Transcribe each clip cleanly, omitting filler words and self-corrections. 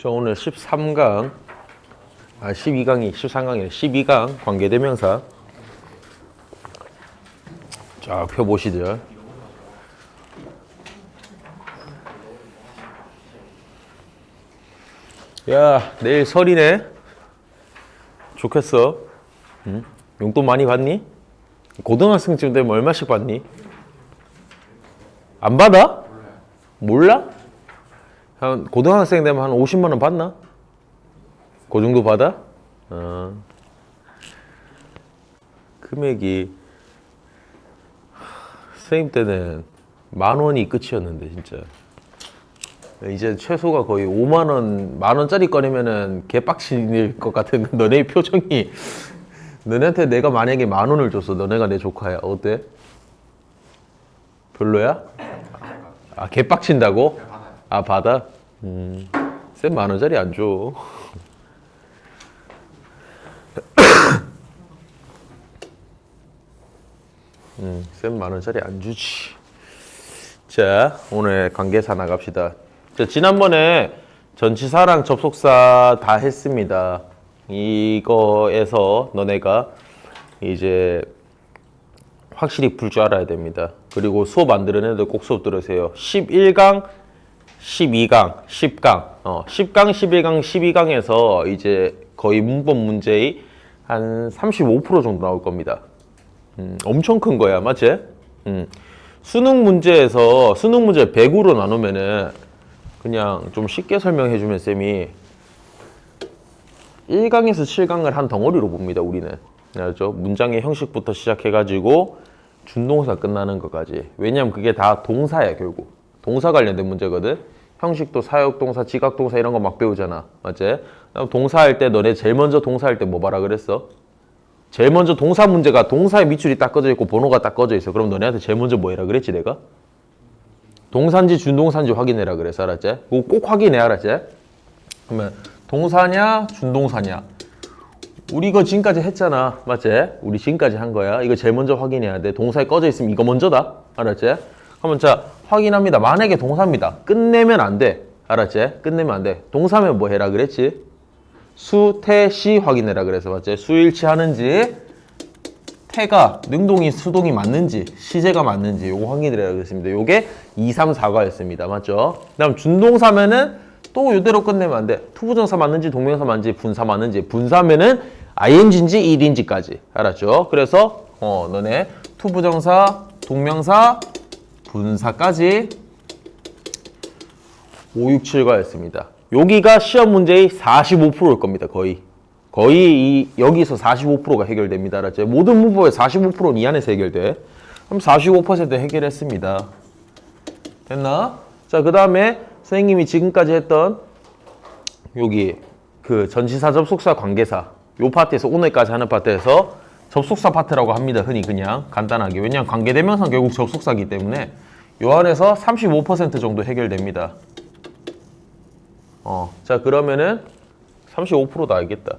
저 오늘 13강, 12강이 13강이네. 12강 관계대명사. 쫙 펴보시죠. 야, 내일 설이네. 좋겠어. 응? 용돈 많이 받니? 고등학생쯤 되면 얼마씩 받니? 안 받아? 몰라? 한 고등학생 되면 한 50만 원 받나? 그 정도 받아? 금액이 선생님 때는 10,000원이 끝이었는데 진짜 이제 최소가 거의 5만 원, 10,000원짜리 꺼내면은 개빡칠 것 같은데 너네 표정이 너네한테 내가 만약에 10,000원을 줬어. 너네가 내 조카야. 어때? 별로야? 아, 개빡친다고? 아, 받아? 쌤 10,000원짜리 안 줘. 쌤 10,000원짜리 안 주지. 자, 오늘 관계사 나갑시다. 자, 지난번에 전치사랑 접속사 다 했습니다. 이거에서 너네가 이제 확실히 풀 줄 알아야 됩니다. 그리고 수업 안 들은 애들 꼭 수업 들으세요. 11강, 12강, 10강, 10강, 11강, 12강에서 이제 거의 문법 문제의 한 35% 정도 나올 겁니다. 엄청 큰 거야, 맞지? 수능 문제에서 수능 문제 100으로 나누면은 그냥 좀 쉽게 설명해 주면 쌤이 1강에서 7강을 한 덩어리로 봅니다, 우리는. 알죠? 문장의 형식부터 시작해가지고 준동사 끝나는 것까지. 왜냐면 그게 다 동사야, 결국. 동사 관련된 문제거든. 형식도 사역동사, 지각동사 이런 거 막 배우잖아. 맞지? 동사할 때 너네 제일 먼저 동사할 때 뭐 봐라 그랬어? 제일 먼저 동사 문제가 동사의 밑줄이 딱 꺼져 있고 번호가 딱 꺼져 있어. 그럼 너네한테 제일 먼저 뭐 해라 그랬지, 내가? 동사인지 준동사인지 확인해라 그랬어. 알았지? 그거 꼭 확인해. 알았지? 그러면 동사냐 준동사냐, 우리 이거 지금까지 했잖아. 맞지? 우리 지금까지 한 거야. 이거 제일 먼저 확인해야 돼. 동사에 꺼져 있으면 이거 먼저다. 알았지? 그러면 자, 확인합니다. 만약에 동사입니다. 끝내면 안 돼. 알았지? 끝내면 안 돼. 동사면 뭐 해라 그랬지? 수, 태, 시 확인해라 그래서. 맞지? 수일치하는지, 태가 능동이 수동이 맞는지, 시제가 맞는지 요거 확인해라 그랬습니다. 요게 2, 3, 4가였습니다. 맞죠? 그 다음 준동사면은 또 이대로 끝내면 안 돼. 투부정사 맞는지 동명사 맞는지 분사 맞는지. 분사면은 ing인지 일인지까지. 알았죠? 그래서 너네 투부정사, 동명사, 분사까지 5, 6, 7가였습니다. 여기가 시험 문제의 45%일 겁니다. 거의 여기서 45%가 해결됩니다. 알았죠? 모든 문법의 45%는 이 안에서 해결돼. 그럼 45% 해결했습니다. 됐나? 자, 그 다음에 선생님이 지금까지 했던 여기 그 전치사 접속사 관계사 요 파트에서 오늘까지 하는 파트에서 접속사 파트라고 합니다. 흔히 그냥 간단하게. 왜냐하면 관계대명사는 결국 접속사이기 때문에 요 안에서 35% 정도 해결됩니다. 자, 그러면은 35%도 알겠다.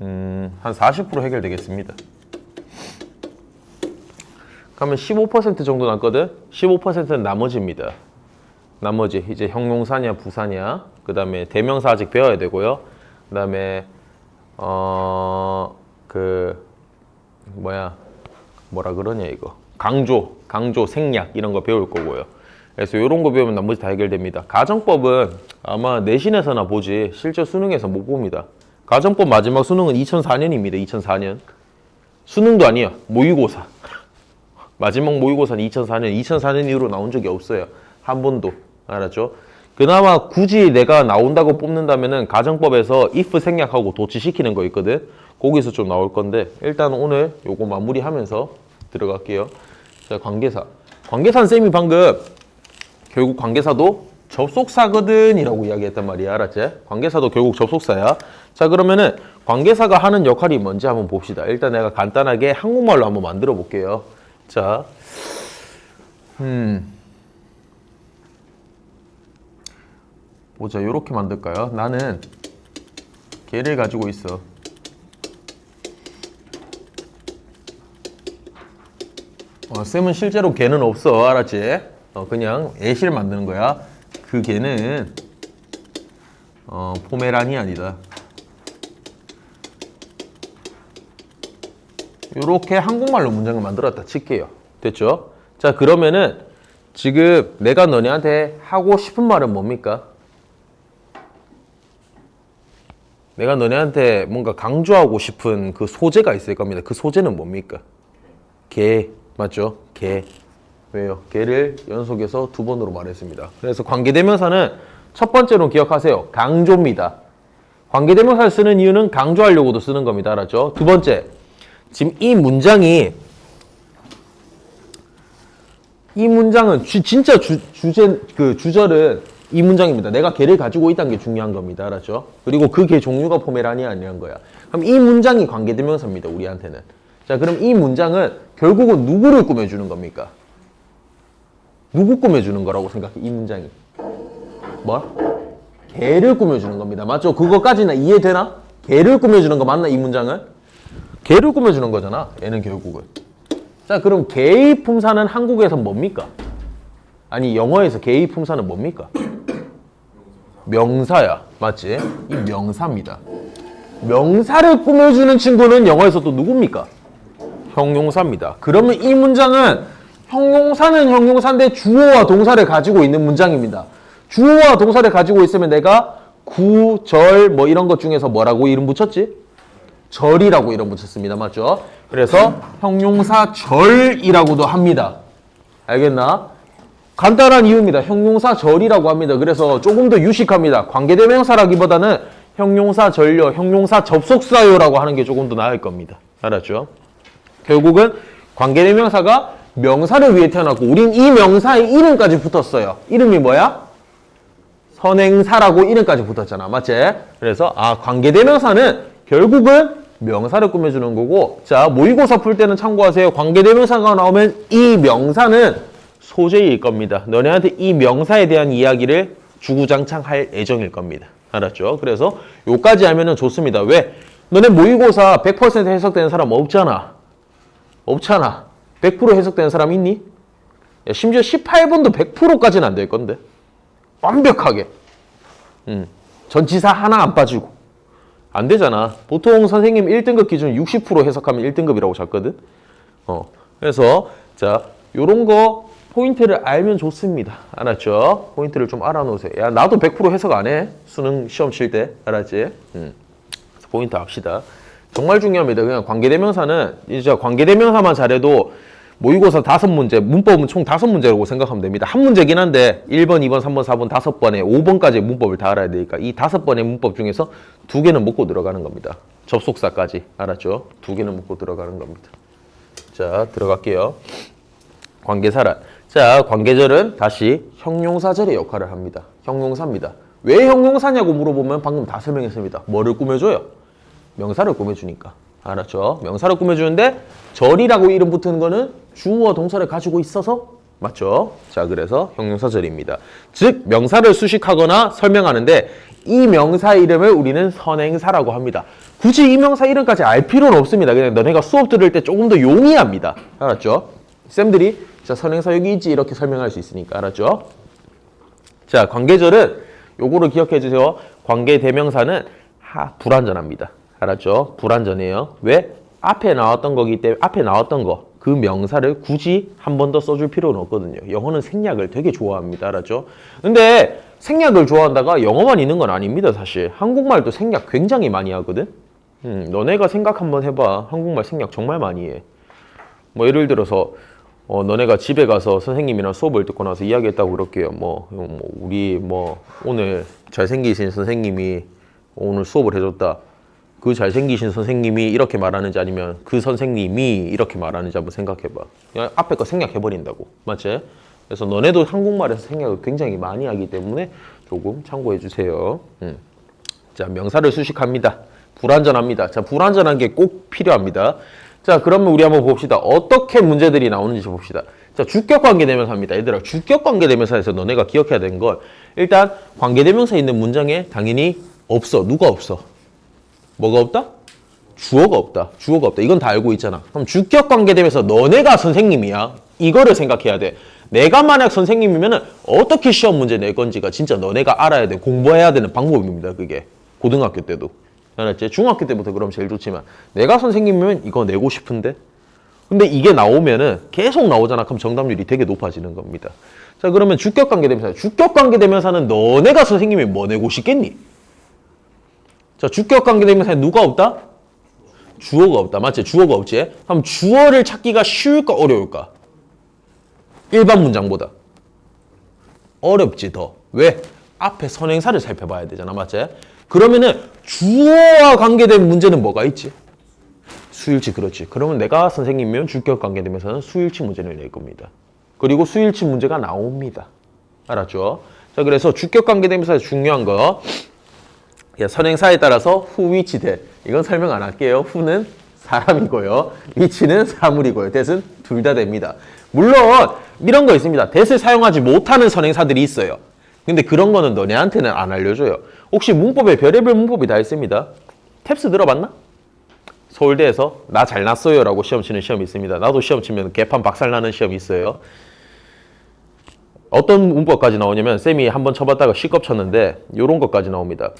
한 40% 해결되겠습니다. 그러면 15% 정도 남거든. 15%는 나머지입니다. 나머지 이제 형용사냐 부사냐, 그 다음에 대명사 아직 배워야 되고요. 그 다음에 뭐라 그러냐 이거 강조 생략 이런 거 배울 거고요. 그래서 이런 거 배우면 나머지 다 해결됩니다. 가정법은 아마 내신에서나 보지 실제 수능에서 못 봅니다. 가정법 마지막 수능은 2004년입니다. 2004년 수능도 아니야, 모의고사. 마지막 모의고사는 2004년 이후로 나온 적이 없어요. 한 번도. 알았죠? 그나마 굳이 내가 나온다고 뽑는다면은 가정법에서 if 생략하고 도치시키는 거 있거든. 거기서 좀 나올 건데 일단 오늘 요거 마무리하면서 들어갈게요. 자, 관계사. 관계사는 쌤이 방금 결국 관계사도 접속사거든 이라고 이야기했단 말이야. 알았지? 관계사도 결국 접속사야. 자, 그러면은 관계사가 하는 역할이 뭔지 한번 봅시다. 일단 내가 간단하게 한국말로 한번 만들어 볼게요. 자, 보자. 요렇게 만들까요? 나는 개를 가지고 있어. 쌤은 실제로 개는 없어. 알았지? 그냥 예시를 만드는 거야. 그 개는 포메라니안이다. 요렇게 한국말로 문장을 만들었다 칠게요. 됐죠? 자, 그러면은 지금 내가 너네한테 하고 싶은 말은 뭡니까? 내가 너네한테 뭔가 강조하고 싶은 그 소재가 있을 겁니다. 그 소재는 뭡니까? 개, 맞죠? 개. 왜요? 개를 연속해서 2번으로 말했습니다. 그래서 관계대명사는 첫 번째로 기억하세요. 강조입니다. 관계대명사를 쓰는 이유는 강조하려고도 쓰는 겁니다. 알았죠? 두 번째, 지금 이 문장은 진짜 주절은 이 문장입니다. 내가 개를 가지고 있다는 게 중요한 겁니다. 알았죠? 그리고 그 개 종류가 포메라니안이라는 거야. 그럼 이 문장이 관계대명사입니다. 우리한테는. 자, 그럼 이 문장은 결국은 누구를 꾸며주는 겁니까? 누구 꾸며주는 거라고 생각해? 이 문장이. 뭐? 개를 꾸며주는 겁니다. 맞죠? 그거까지는 이해되나? 개를 꾸며주는 거 맞나? 이 문장은? 개를 꾸며주는 거잖아. 얘는 결국은. 자, 그럼 개의 품사는 한국에서 뭡니까? 아니, 영어에서 개의 품사는 뭡니까? 명사야. 맞지? 이 명사입니다. 명사를 꾸며주는 친구는 영어에서 또 누굽니까? 형용사입니다. 그러면 이 문장은 형용사는 형용사인데 주어와 동사를 가지고 있는 문장입니다. 주어와 동사를 가지고 있으면 내가 구, 절 뭐 이런 것 중에서 뭐라고 이름 붙였지? 절이라고 이름 붙였습니다. 맞죠? 그래서 형용사 절이라고도 합니다. 알겠나? 간단한 이유입니다. 형용사 절이라고 합니다. 그래서 조금 더 유식합니다. 관계대명사라기보다는 형용사 절요, 형용사 접속사요라고 하는 게 조금 더 나을 겁니다. 알았죠? 결국은 관계대명사가 명사를 위해 태어났고 우린 이 명사의 이름까지 붙었어요. 이름이 뭐야? 선행사라고 이름까지 붙었잖아. 맞지? 그래서 관계대명사는 결국은 명사를 꾸며주는 거고, 자, 모의고사 풀 때는 참고하세요. 관계대명사가 나오면 이 명사는 소재일 겁니다. 너네한테 이 명사에 대한 이야기를 주구장창 할 예정일 겁니다. 알았죠? 그래서 요까지 알면은 좋습니다. 왜? 너네 모의고사 100% 해석되는 사람 없잖아. 없잖아. 100% 해석되는 사람 있니? 야, 심지어 18번도 100%까지는 안 될 건데. 완벽하게. 전치사 하나 안 빠지고. 안 되잖아. 보통 선생님 1등급 기준 60% 해석하면 1등급이라고 잡거든. 그래서 자, 요런 거 포인트를 알면 좋습니다. 알았죠? 포인트를 좀 알아놓으세요. 야, 나도 100% 해석 안 해. 수능 시험 칠 때. 알았지? 그래서 포인트 합시다. 정말 중요합니다. 그냥 관계대명사는 이제 관계대명사만 잘해도 모의고사 5문제, 문법은 총 5문제라고 생각하면 됩니다. 한 문제긴 한데 1번, 2번, 3번, 4번, 5번에 5번까지 문법을 다 알아야 되니까 이 5번의 문법 중에서 2개는 먹고 들어가는 겁니다. 접속사까지. 알았죠? 2개는 먹고 들어가는 겁니다. 자, 들어갈게요. 관계사란. 자, 관계절은 다시 형용사절의 역할을 합니다. 형용사입니다. 왜 형용사냐고 물어보면 방금 다 설명했습니다. 뭐를 꾸며줘요? 명사를 꾸며주니까. 알았죠? 명사를 꾸며주는데 절이라고 이름 붙는 거는 주어와 동사를 가지고 있어서 맞죠? 자, 그래서 형용사절입니다. 즉 명사를 수식하거나 설명하는데 이 명사 이름을 우리는 선행사라고 합니다. 굳이 이 명사 이름까지 알 필요는 없습니다. 그냥 너네가 수업 들을 때 조금 더 용이합니다. 알았죠? 쌤들이 자, 선행사 여기 있지 이렇게 설명할 수 있으니까. 알았죠? 자, 관계절은 요거를 기억해 주세요. 관계대명사는 불완전합니다. 알았죠? 불완전해요. 왜? 앞에 나왔던 거기 때문에 앞에 나왔던 거 그 명사를 굳이 한 번 더 써줄 필요는 없거든요. 영어는 생략을 되게 좋아합니다. 알았죠? 근데 생략을 좋아한다가 영어만 있는 건 아닙니다. 사실 한국말도 생략 굉장히 많이 하거든. 너네가 생각 한번 해봐. 한국말 생략 정말 많이 해. 뭐 예를 들어서 너네가 집에 가서 선생님이랑 수업을 듣고 나서 이야기했다고 그럴게요. 우리 오늘 잘생기신 선생님이 오늘 수업을 해줬다. 그 잘생기신 선생님이 이렇게 말하는지 아니면 그 선생님이 이렇게 말하는지 한번 생각해봐. 그냥 앞에 거 생략해버린다고. 맞지? 그래서 너네도 한국말에서 생략을 굉장히 많이 하기 때문에 조금 참고해주세요. 자, 명사를 수식합니다. 불완전합니다. 자, 불완전한 게 꼭 필요합니다. 자, 그러면 우리 한번 봅시다. 어떻게 문제들이 나오는지 봅시다. 자, 주격관계대명사입니다. 얘들아, 주격관계대명사에서 너네가 기억해야 되는 건 일단 관계대명사 있는 문장에 당연히 없어. 누가 없어? 뭐가 없다? 주어가 없다. 주어가 없다. 이건 다 알고 있잖아. 그럼 주격관계대명사 너네가 선생님이야. 이거를 생각해야 돼. 내가 만약 선생님이면은 어떻게 시험 문제 낼 건지가 진짜 너네가 알아야 돼. 공부해야 되는 방법입니다. 그게. 고등학교 때도. 알았지? 중학교 때부터 그럼 제일 좋지만 내가 선생님이면 이거 내고 싶은데 근데 이게 나오면은 계속 나오잖아. 그럼 정답률이 되게 높아지는 겁니다. 자, 그러면 주격관계대명사. 주격관계대명사는 너네가 선생님이 뭐 내고 싶겠니? 자, 주격관계대명사에 누가 없다? 주어가 없다. 맞지? 주어가 없지? 그럼 주어를 찾기가 쉬울까 어려울까? 일반 문장보다. 어렵지 더. 왜? 앞에 선행사를 살펴봐야 되잖아. 맞지? 그러면은 주어와 관계된 문제는 뭐가 있지? 수일치. 그렇지. 그러면 내가 선생님이면 주격관계대명사는 수일치 문제를 낼 겁니다. 그리고 수일치 문제가 나옵니다. 알았죠? 자, 그래서 주격관계대명사에서 중요한 거 선행사에 따라서 후, 위치, 대. 이건 설명 안 할게요. 후는 사람이고요. 위치는 사물이고요. 대은 둘 다 됩니다. 물론 이런 거 있습니다. 대을 사용하지 못하는 선행사들이 있어요. 근데 그런 거는 너네한테는 안 알려줘요. 혹시 문법에 별의별 문법이 다 있습니다. 탭스 들어봤나? 서울대에서 나 잘났어요 라고 시험 치는 시험이 있습니다. 나도 시험 치면 개판 박살나는 시험이 있어요. 어떤 문법까지 나오냐면 쌤이 한번 쳐봤다가 C급 쳤는데 이런 것까지 나옵니다.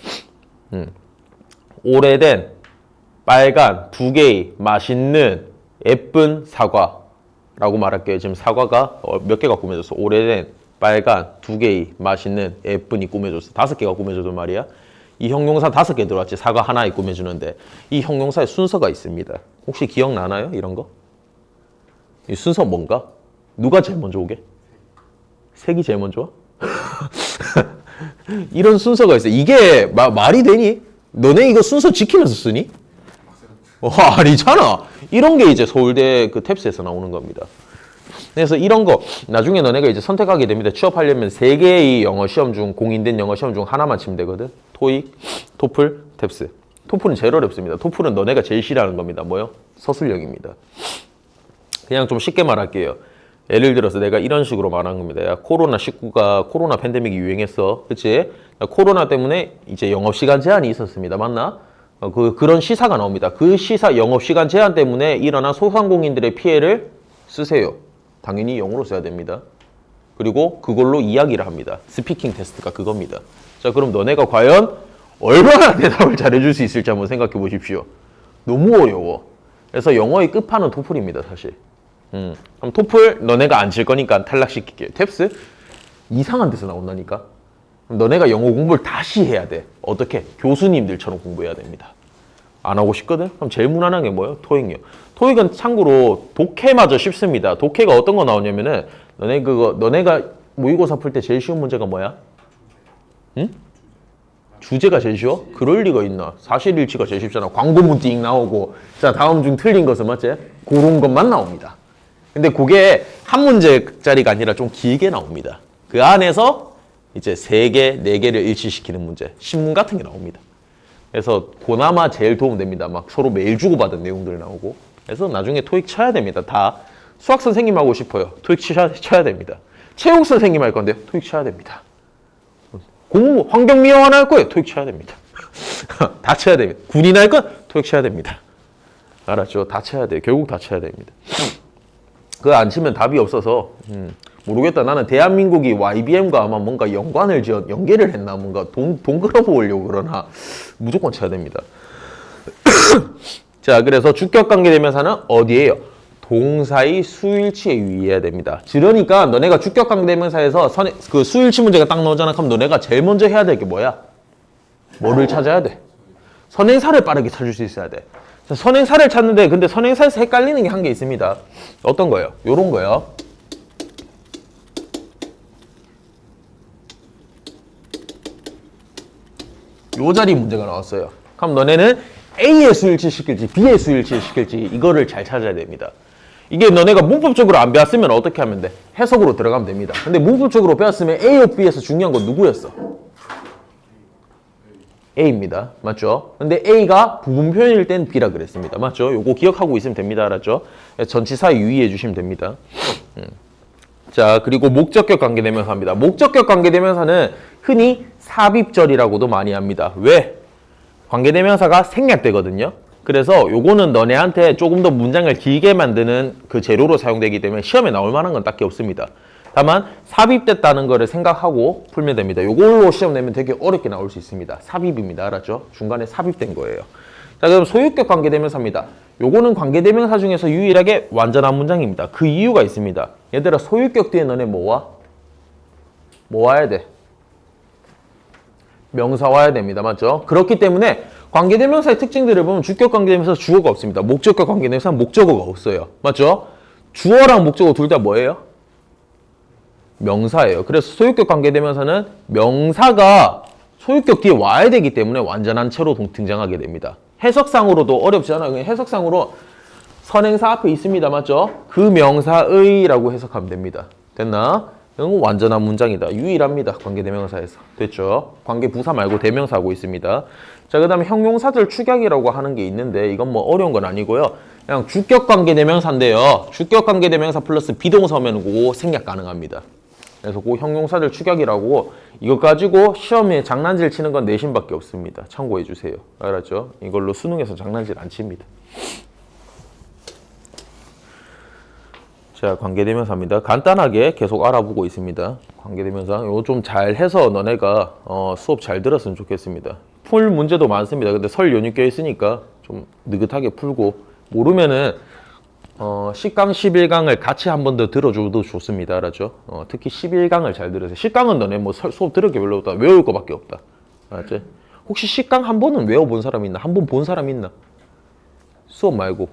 오래된 빨간 두 개의 맛있는 예쁜 사과라고 말할게요. 지금 사과가 몇 개가 꾸며졌어? 오래된 빨간 두 개의 맛있는 예쁜이 꾸며졌어. 5개가 꾸며져도 말이야. 이 형용사 5개 들어왔지. 사과 하나에 꾸며주는데 이 형용사의 순서가 있습니다. 혹시 기억나나요? 이런 거? 이 순서 뭔가? 누가 제일 먼저 오게? 색이 제일 먼저 와? 이런 순서가 있어. 이게 말이 되니? 너네 이거 순서 지키면서 쓰니? 아니잖아. 이런 게 이제 서울대 그 탭스에서 나오는 겁니다. 그래서 이런 거 나중에 너네가 이제 선택하게 됩니다. 취업하려면 3개의 영어 시험 중 공인된 영어 시험 중 하나만 치면 되거든. 토익, 토플, 탭스. 토플은 제일 어렵습니다. 토플은 너네가 제일 싫어하는 겁니다. 뭐요? 서술형입니다. 그냥 좀 쉽게 말할게요. 예를 들어서 내가 이런 식으로 말한 겁니다. 야, 코로나19가 코로나 팬데믹이 유행했어. 그치? 코로나 때문에 이제 영업시간 제한이 있었습니다. 맞나? 그런 시사가 나옵니다. 그 시사 영업시간 제한 때문에 일어난 소상공인들의 피해를 쓰세요. 당연히 영어로 써야 됩니다. 그리고 그걸로 이야기를 합니다. 스피킹 테스트가 그겁니다. 자, 그럼 너네가 과연 얼마나 대답을 잘해줄 수 있을지 한번 생각해 보십시오. 너무 어려워. 그래서 영어의 끝판은 토플입니다, 사실. 그럼 토플 너네가 안 칠 거니까 탈락시킬게요. 탭스 이상한 데서 나온다니까. 그럼 너네가 영어 공부를 다시 해야 돼. 어떻게? 교수님들처럼 공부해야 됩니다. 안 하고 싶거든? 그럼 제일 무난한 게 뭐예요? 토익이요. 토익은 참고로 독해마저 쉽습니다. 독해가 어떤 거 나오냐면은 너네가 모의고사 풀 때 제일 쉬운 문제가 뭐야? 응? 주제가 제일 쉬워? 그럴 리가 있나? 사실일치가 제일 쉽잖아. 광고문 띵 나오고 자 다음 중 틀린 것은 맞지? 그런 것만 나옵니다. 근데 그게 한 문제짜리가 아니라 좀 길게 나옵니다. 그 안에서 이제 3개, 4개를 일치시키는 문제, 신문 같은 게 나옵니다. 그래서 그나마 제일 도움됩니다. 막 서로 메일 주고받은 내용들 나오고. 그래서 나중에 토익 쳐야 됩니다. 다 수학 선생님 하고 싶어요. 토익 쳐야 됩니다. 체육 선생님 할 건데 토익 쳐야 됩니다. 공무 환경미화원 할 거예요. 토익 쳐야 됩니다. 다 쳐야 됩니다. 군인 할 건 토익 쳐야 됩니다. 알았죠? 다 쳐야 돼요. 결국 다 쳐야 됩니다. 그거 안 치면 답이 없어서 모르겠다. 나는 대한민국이 YBM과 아마 뭔가 연계를 했나 뭔가 돈 끌어모으려고 그러나 무조건 쳐야 됩니다. 자, 그래서 주격관계대명사는 어디예요? 동사의 수일치에 유의해야 됩니다. 그러니까 너네가 주격관계대명사에서 그 수일치 문제가 딱 나오잖아. 그럼 너네가 제일 먼저 해야 될 게 뭐야? 뭐를 찾아야 돼? 선행사를 빠르게 찾을 수 있어야 돼. 자, 선행사를 찾는데 근데 선행사에서 헷갈리는 게 한 개 있습니다. 어떤 거예요? 요런 거요. 요 자리 문제가 나왔어요. 그럼 너네는 A의 수일치 시킬지 B의 수일치 시킬지 이거를 잘 찾아야 됩니다. 이게 너네가 문법적으로 안 배웠으면 어떻게 하면 돼? 해석으로 들어가면 됩니다. 근데 문법적으로 배웠으면 A와 B에서 중요한 건 누구였어? A입니다. 맞죠? 근데 A가 부분 표현일 땐 B라 그랬습니다. 맞죠? 요거 기억하고 있으면 됩니다. 알았죠? 전치사에 유의해 주시면 됩니다. 자, 그리고 목적격 관계대명사입니다. 목적격 관계대명사는 흔히 삽입절이라고도 많이 합니다. 왜? 관계대명사가 생략되거든요. 그래서 요거는 너네한테 조금 더 문장을 길게 만드는 그 재료로 사용되기 때문에 시험에 나올 만한 건 딱히 없습니다. 다만 삽입됐다는 거를 생각하고 풀면 됩니다. 이걸로 시험 내면 되게 어렵게 나올 수 있습니다. 삽입입니다. 알았죠? 중간에 삽입된 거예요. 자, 그럼 소유격 관계대명사입니다. 요거는 관계대명사 중에서 유일하게 완전한 문장입니다. 그 이유가 있습니다. 얘들아, 소유격 뒤에 너네 뭐 와? 뭐 와야 돼? 명사 와야 됩니다. 맞죠? 그렇기 때문에 관계대명사의 특징들을 보면 주격 관계대명사 주어가 없습니다. 목적격 관계대명사 목적어가 없어요. 맞죠? 주어랑 목적어 둘 다 뭐예요? 명사예요. 그래서 소유격 관계대명사는 명사가 소유격 뒤에 와야 되기 때문에 완전한 채로 등장하게 됩니다. 해석상으로도 어렵지 않아요. 그냥 해석상으로 선행사 앞에 있습니다. 맞죠? 그 명사의라고 해석하면 됩니다. 됐나? 이건 완전한 문장이다. 유일합니다. 관계대명사에서. 됐죠? 관계부사 말고 대명사 하고 있습니다. 자, 그 다음에 형용사들 축약이라고 하는 게 있는데 이건 뭐 어려운 건 아니고요. 그냥 주격 관계대명사인데요. 주격 관계대명사 플러스 비동사 오면 그거 생략 가능합니다. 그래서 그 형용사들 축약이라고 이거 가지고 시험에 장난질 치는 건 내신밖에 없습니다. 참고해 주세요. 알았죠? 이걸로 수능에서 장난질 안 칩니다. 자, 관계대명사입니다. 간단하게 계속 알아보고 있습니다. 관계대명사 이거 좀 잘 해서 너네가 수업 잘 들었으면 좋겠습니다. 풀 문제도 많습니다. 근데 설 연휴 껴있으니까 좀 느긋하게 풀고 모르면은 10강, 11강을 같이 한 번 더 들어줘도 좋습니다. 알았죠? 특히 11강을 잘 들으세요. 10강은 너네 뭐 수업 들을 게 별로 없다. 외울 거밖에 없다. 알았지? 혹시 10강 한 번은 외워본 사람 있나? 한 번 본 사람 있나? 수업 말고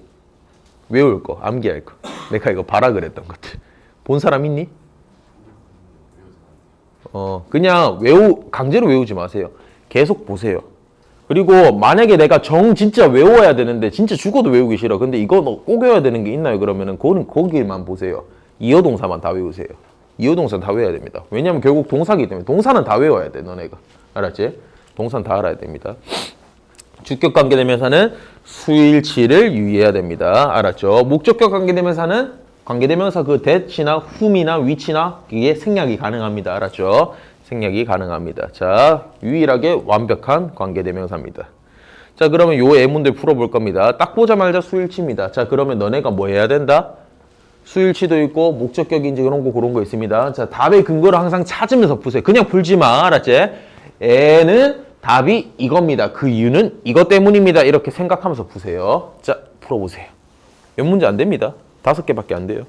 외울 거, 암기할 거. 내가 이거 봐라 그랬던 것들. 본 사람 있니? 그냥 강제로 외우지 마세요. 계속 보세요. 그리고 만약에 내가 진짜 외워야 되는데 진짜 죽어도 외우기 싫어. 근데 이거 꼭 외워야 되는 게 있나요? 그러면은 그거는 거기만 보세요. 이어동사만 다 외우세요. 이어동사 다 외워야 됩니다. 왜냐면 결국 동사기 때문에 동사는 다 외워야 돼, 너네가. 알았지? 동사는 다 알아야 됩니다. 주격 관계대명사는 수일치를 유의해야 됩니다. 알았죠? 목적격 관계대명사는 관계대명사 그 that이나 whom이나 which나 이게 생략이 가능합니다. 알았죠? 생략이 가능합니다. 자, 유일하게 완벽한 관계대명사입니다. 자, 그러면 요 예문들 풀어볼 겁니다. 딱 보자마자 수일치입니다. 자, 그러면 너네가 뭐 해야 된다? 수일치도 있고 목적격인지 그런 거 있습니다. 자, 답의 근거를 항상 찾으면서 푸세요. 그냥 풀지 마. 알았지? 애는 답이 이겁니다. 그 이유는 이것 때문입니다. 이렇게 생각하면서 푸세요. 자, 풀어보세요. 몇 문제 안 됩니다. 5개밖에 안 돼요.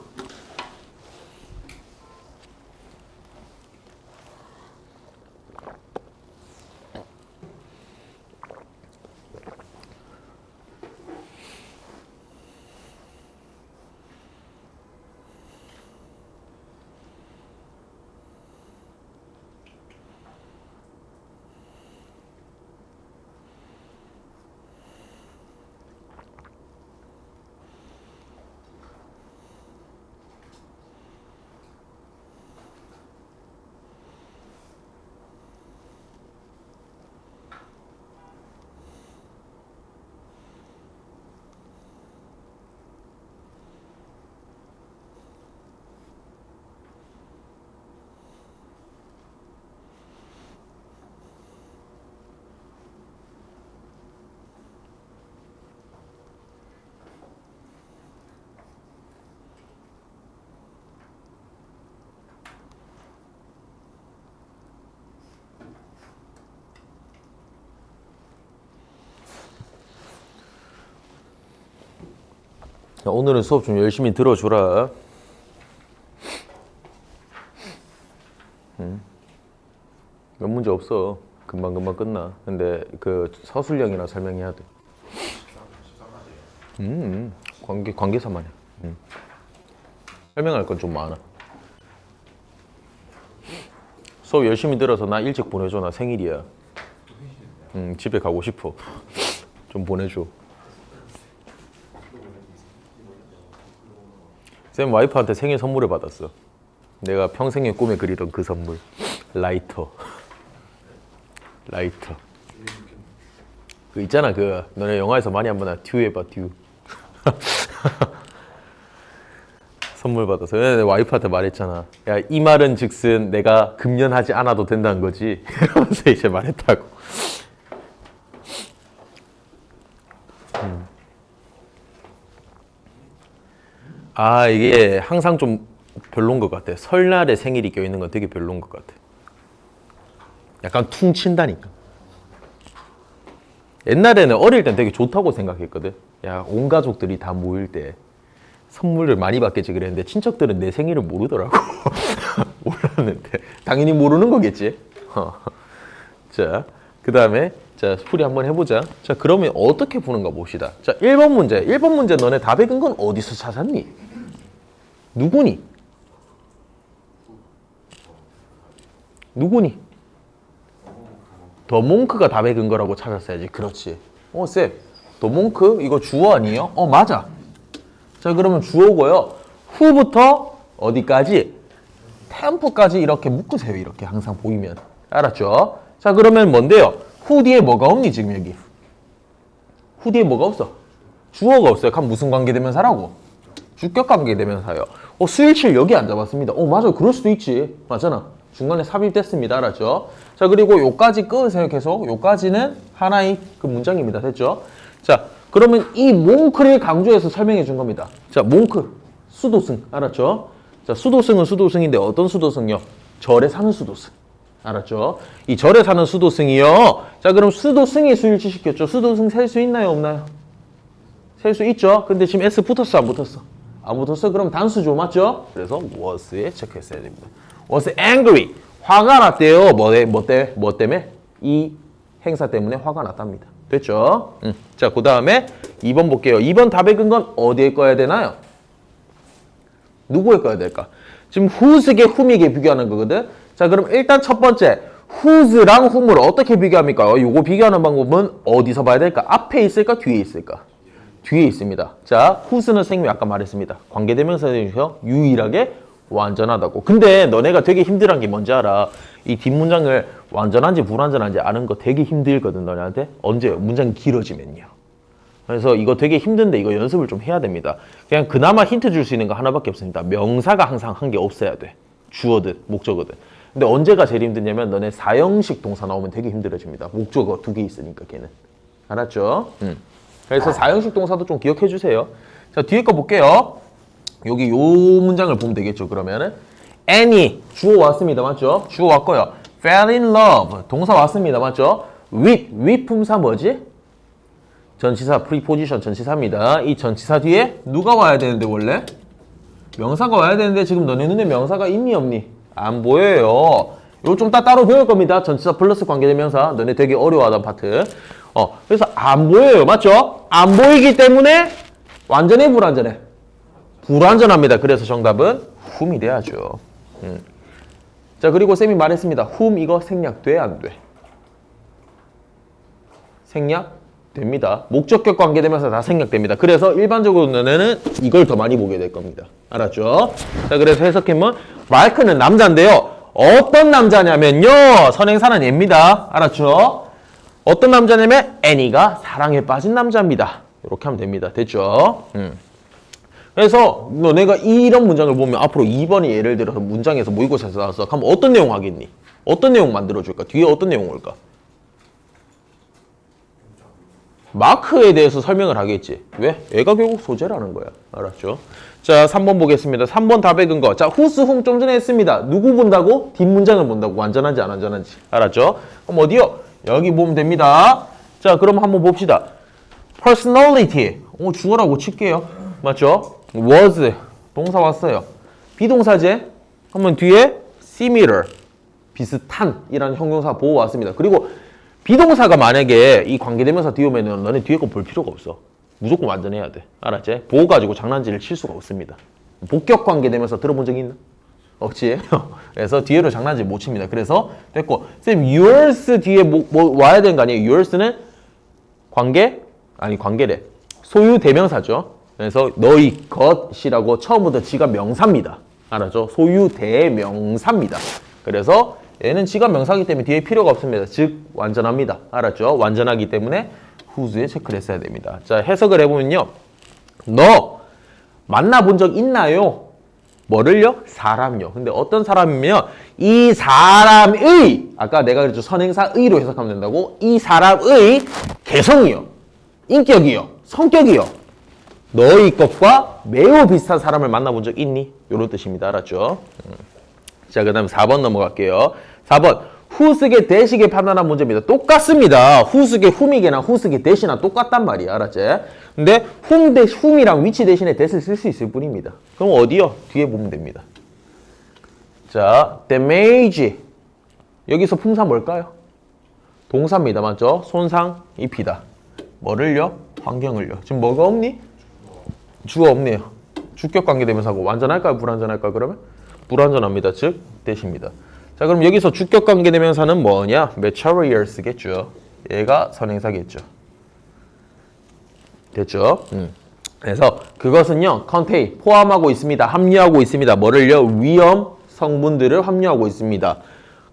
자, 오늘은 수업 좀 열심히 들어주라. 몇 문제 없어. 금방금방 끝나. 근데 그 서술형이나 설명해야 돼. 관계사만 해. 설명할 건 좀 많아. 수업 열심히 들어서 나 일찍 보내줘. 나 생일이야. 집에 가고 싶어. 좀 보내줘. 쌤 와이프한테 생일 선물을 받았어. 내가 평생의 꿈에 그리던 그 선물. 라이터. 그 있잖아, 그 너네 영화에서 많이 한 번 듀 해봐, 듀. 선물 받아서 내 와이프한테 말했잖아. 야, 이 말은 즉슨 내가 금연하지 않아도 된다는 거지. 이러면서 이제 말했다고. 이게 항상 좀 별론 것 같아. 설날에 생일이 껴있는 건 되게 별론 것 같아. 약간 퉁친다니까. 옛날에는 어릴 땐 되게 좋다고 생각했거든. 야, 온 가족들이 다 모일 때 선물을 많이 받겠지 그랬는데 친척들은 내 생일을 모르더라고. 몰랐는데 당연히 모르는 거겠지. 자, 그 다음에 자 풀이 한번 해보자. 자, 그러면 어떻게 푸는가 봅시다. 자, 1번 문제. 1번 문제 너네 답의 근거는 어디서 찾았니? 누구니? 누구니? 더 몽크가 답의 근거라고 찾았어야지. 그렇지. 쌤, 더 몽크 이거 주어 아니에요? 맞아. 자, 그러면 주어고요. 후부터 어디까지? 템프까지 이렇게 묶으세요. 이렇게 항상 보이면. 알았죠? 자, 그러면 뭔데요? 후 뒤에 뭐가 없니 지금 여기? 후 뒤에 뭐가 없어? 주어가 없어요. 그럼 무슨 관계대명사라고? 주격 관계대명사예요. 수일칠 여기 안 잡았습니다. 맞아. 그럴 수도 있지. 맞잖아. 중간에 삽입됐습니다. 알았죠? 자, 그리고 요까지 끄세요. 계속. 요까지는 하나의 그 문장입니다. 됐죠? 자, 그러면 이 몽크를 강조해서 설명해 준 겁니다. 자, 몽크. 수도승. 알았죠? 자, 수도승은 수도승인데 어떤 수도승이요? 절에 사는 수도승. 알았죠? 이 절에 사는 수도승이요. 자, 그럼 수도승이 수일치 시켰죠. 수도승 셀 수 있나요? 없나요? 셀 수 있죠? 근데 지금 S 붙었어? 안 붙었어? 안 붙었어? 그럼 단수죠. 맞죠? 그래서 was에 체크했어야 됩니다. was angry. 화가 났대요. 뭐 때문에? 이 행사 때문에 화가 났답니다. 됐죠? 자, 그 다음에 2번 볼게요. 2번 답의 근거는 어디에 꺼야 되나요? 누구에 꺼야 될까? 지금 whose게 whom에게 비교하는 거거든? 자, 그럼 일단 첫 번째 whose랑 whom을 어떻게 비교합니까? 요거 비교하는 방법은 어디서 봐야 될까? 앞에 있을까? 뒤에 있을까? 뒤에 있습니다. 자, whose는 선생님이 아까 말했습니다. 관계대명사에서 유일하게 완전하다고. 근데 너네가 되게 힘들한 게 뭔지 알아? 이 뒷문장을 완전한지 불완전한지 아는 거 되게 힘들거든, 너네한테. 언제요? 문장이 길어지면요. 그래서 이거 되게 힘든데 이거 연습을 좀 해야 됩니다. 그냥 그나마 힌트 줄 수 있는 거 하나밖에 없습니다. 명사가 항상 한 개 없어야 돼. 주어든 목적어든. 근데 언제가 제일 힘드냐면 너네 사형식 동사 나오면 되게 힘들어집니다. 목적어 2개 있으니까 걔는. 알았죠? 그래서 사형식 동사도 좀 기억해 주세요. 자, 뒤에 거 볼게요. 여기 요 문장을 보면 되겠죠. 그러면은 Annie 주어 왔습니다. 맞죠? 주어 왔고요. fell in love 동사 왔습니다. 맞죠? with 품사 뭐지? 전치사 preposition 전치사입니다. 이 전치사 뒤에 누가 와야 되는데 원래? 명사가 와야 되는데 지금 너네 눈에 명사가 있니 없니? 안 보여요. 이거 좀 따로 배울 겁니다. 전치사 플러스 관계대명사. 너네 되게 어려워하던 파트. 그래서 안 보여요. 맞죠? 안 보이기 때문에 완전해 불완전해? 불완전합니다. 그래서 정답은 whom이 돼야죠. 자, 그리고 쌤이 말했습니다. whom 이거 생략돼 안 돼? 생략됩니다. 목적격 관계되면서 다 생략됩니다. 그래서 일반적으로 너네는 이걸 더 많이 보게 될 겁니다. 알았죠? 자, 그래서 해석해보면 마이크는 남자인데요. 어떤 남자냐면요. 선행사는 얘입니다. 알았죠? 어떤 남자냐면 애니가 사랑에 빠진 남자입니다. 이렇게 하면 됩니다. 됐죠? 그래서 너네가 이런 문장을 보면 앞으로 2번이 예를 들어서 문장에서 모의고사에서 나왔어. 그럼 어떤 내용 하겠니? 어떤 내용 만들어줄까? 뒤에 어떤 내용 올까? 마크에 대해서 설명을 하겠지. 왜? 얘가 결국 소재라는 거야. 알았죠? 자, 3번 보겠습니다. 3번 답의 근거. 자, whose whom 좀 전에 했습니다. 누구 본다고? 뒷문장을 본다고. 완전한지 안 완전한지. 알았죠? 그럼 어디요? 여기 보면 됩니다. 자, 그럼 한번 봅시다. personality. 주어라고 칠게요. 맞죠? was. 동사 왔어요. 비동사제. 그러면 뒤에 similar. 비슷한 이라는 형용사 보호 왔습니다. 그리고 비동사가 만약에 이 관계대명사 뒤에 오면은 너네 뒤에 거 볼 필요가 없어. 무조건 완전해야 돼. 알았지? 보호 가지고 장난질을 칠 수가 없습니다. 복격 관계대명사 들어본 적 있나? 없지? 그래서 뒤에로 장난질 못 칩니다. 그래서 됐고. 쌤, yours 뒤에 뭐 와야 되는 거 아니에요? yours는 관계? 아니, 관계래. 소유 대명사죠. 그래서 너희 것이라고 처음부터 지가 명사입니다. 알았죠? 소유 대명사입니다. 그래서 얘는 지가 명사이기 때문에 뒤에 필요가 없습니다. 즉 완전합니다. 알았죠? 완전하기 때문에 whose에 체크를 했어야 됩니다. 자, 해석을 해보면요. 너 만나본 적 있나요? 뭐를요? 사람요. 근데 어떤 사람이면 이 사람의 아까 내가 그랬죠. 선행사의로 해석하면 된다고. 이 사람의 개성이요. 인격이요. 성격이요. 너희 것과 매우 비슷한 사람을 만나본 적 있니? 이런 뜻입니다. 알았죠? 자, 그 다음에 4번 넘어갈게요. 4번. 후스게 대시게 판단한 문제입니다. 똑같습니다. 후스게 whom이게나 후스게 대시나 똑같단 말이야. 알았지? 근데 whom이랑 which 대신에 that을 쓸 수 있을 뿐입니다. 그럼 어디요? 뒤에 보면 됩니다. 자, damage. 여기서 품사 뭘까요? 동사입니다. 맞죠? 손상, 입히다. 뭐를요? 환경을요. 지금 뭐가 없니? 주어 없네요. 주격 관계대명사고 완전할까요? 불완전할까요? 그러면? 불완전합니다. 즉, 대시입니다. 자, 그럼 여기서 주격 관계대명사는 뭐냐? materials겠죠. 얘가 선행사겠죠. 됐죠? 그래서 그것은요, contain, 포함하고 있습니다. 함유하고 있습니다. 뭐를요? 위험 성분들을 함유하고 있습니다.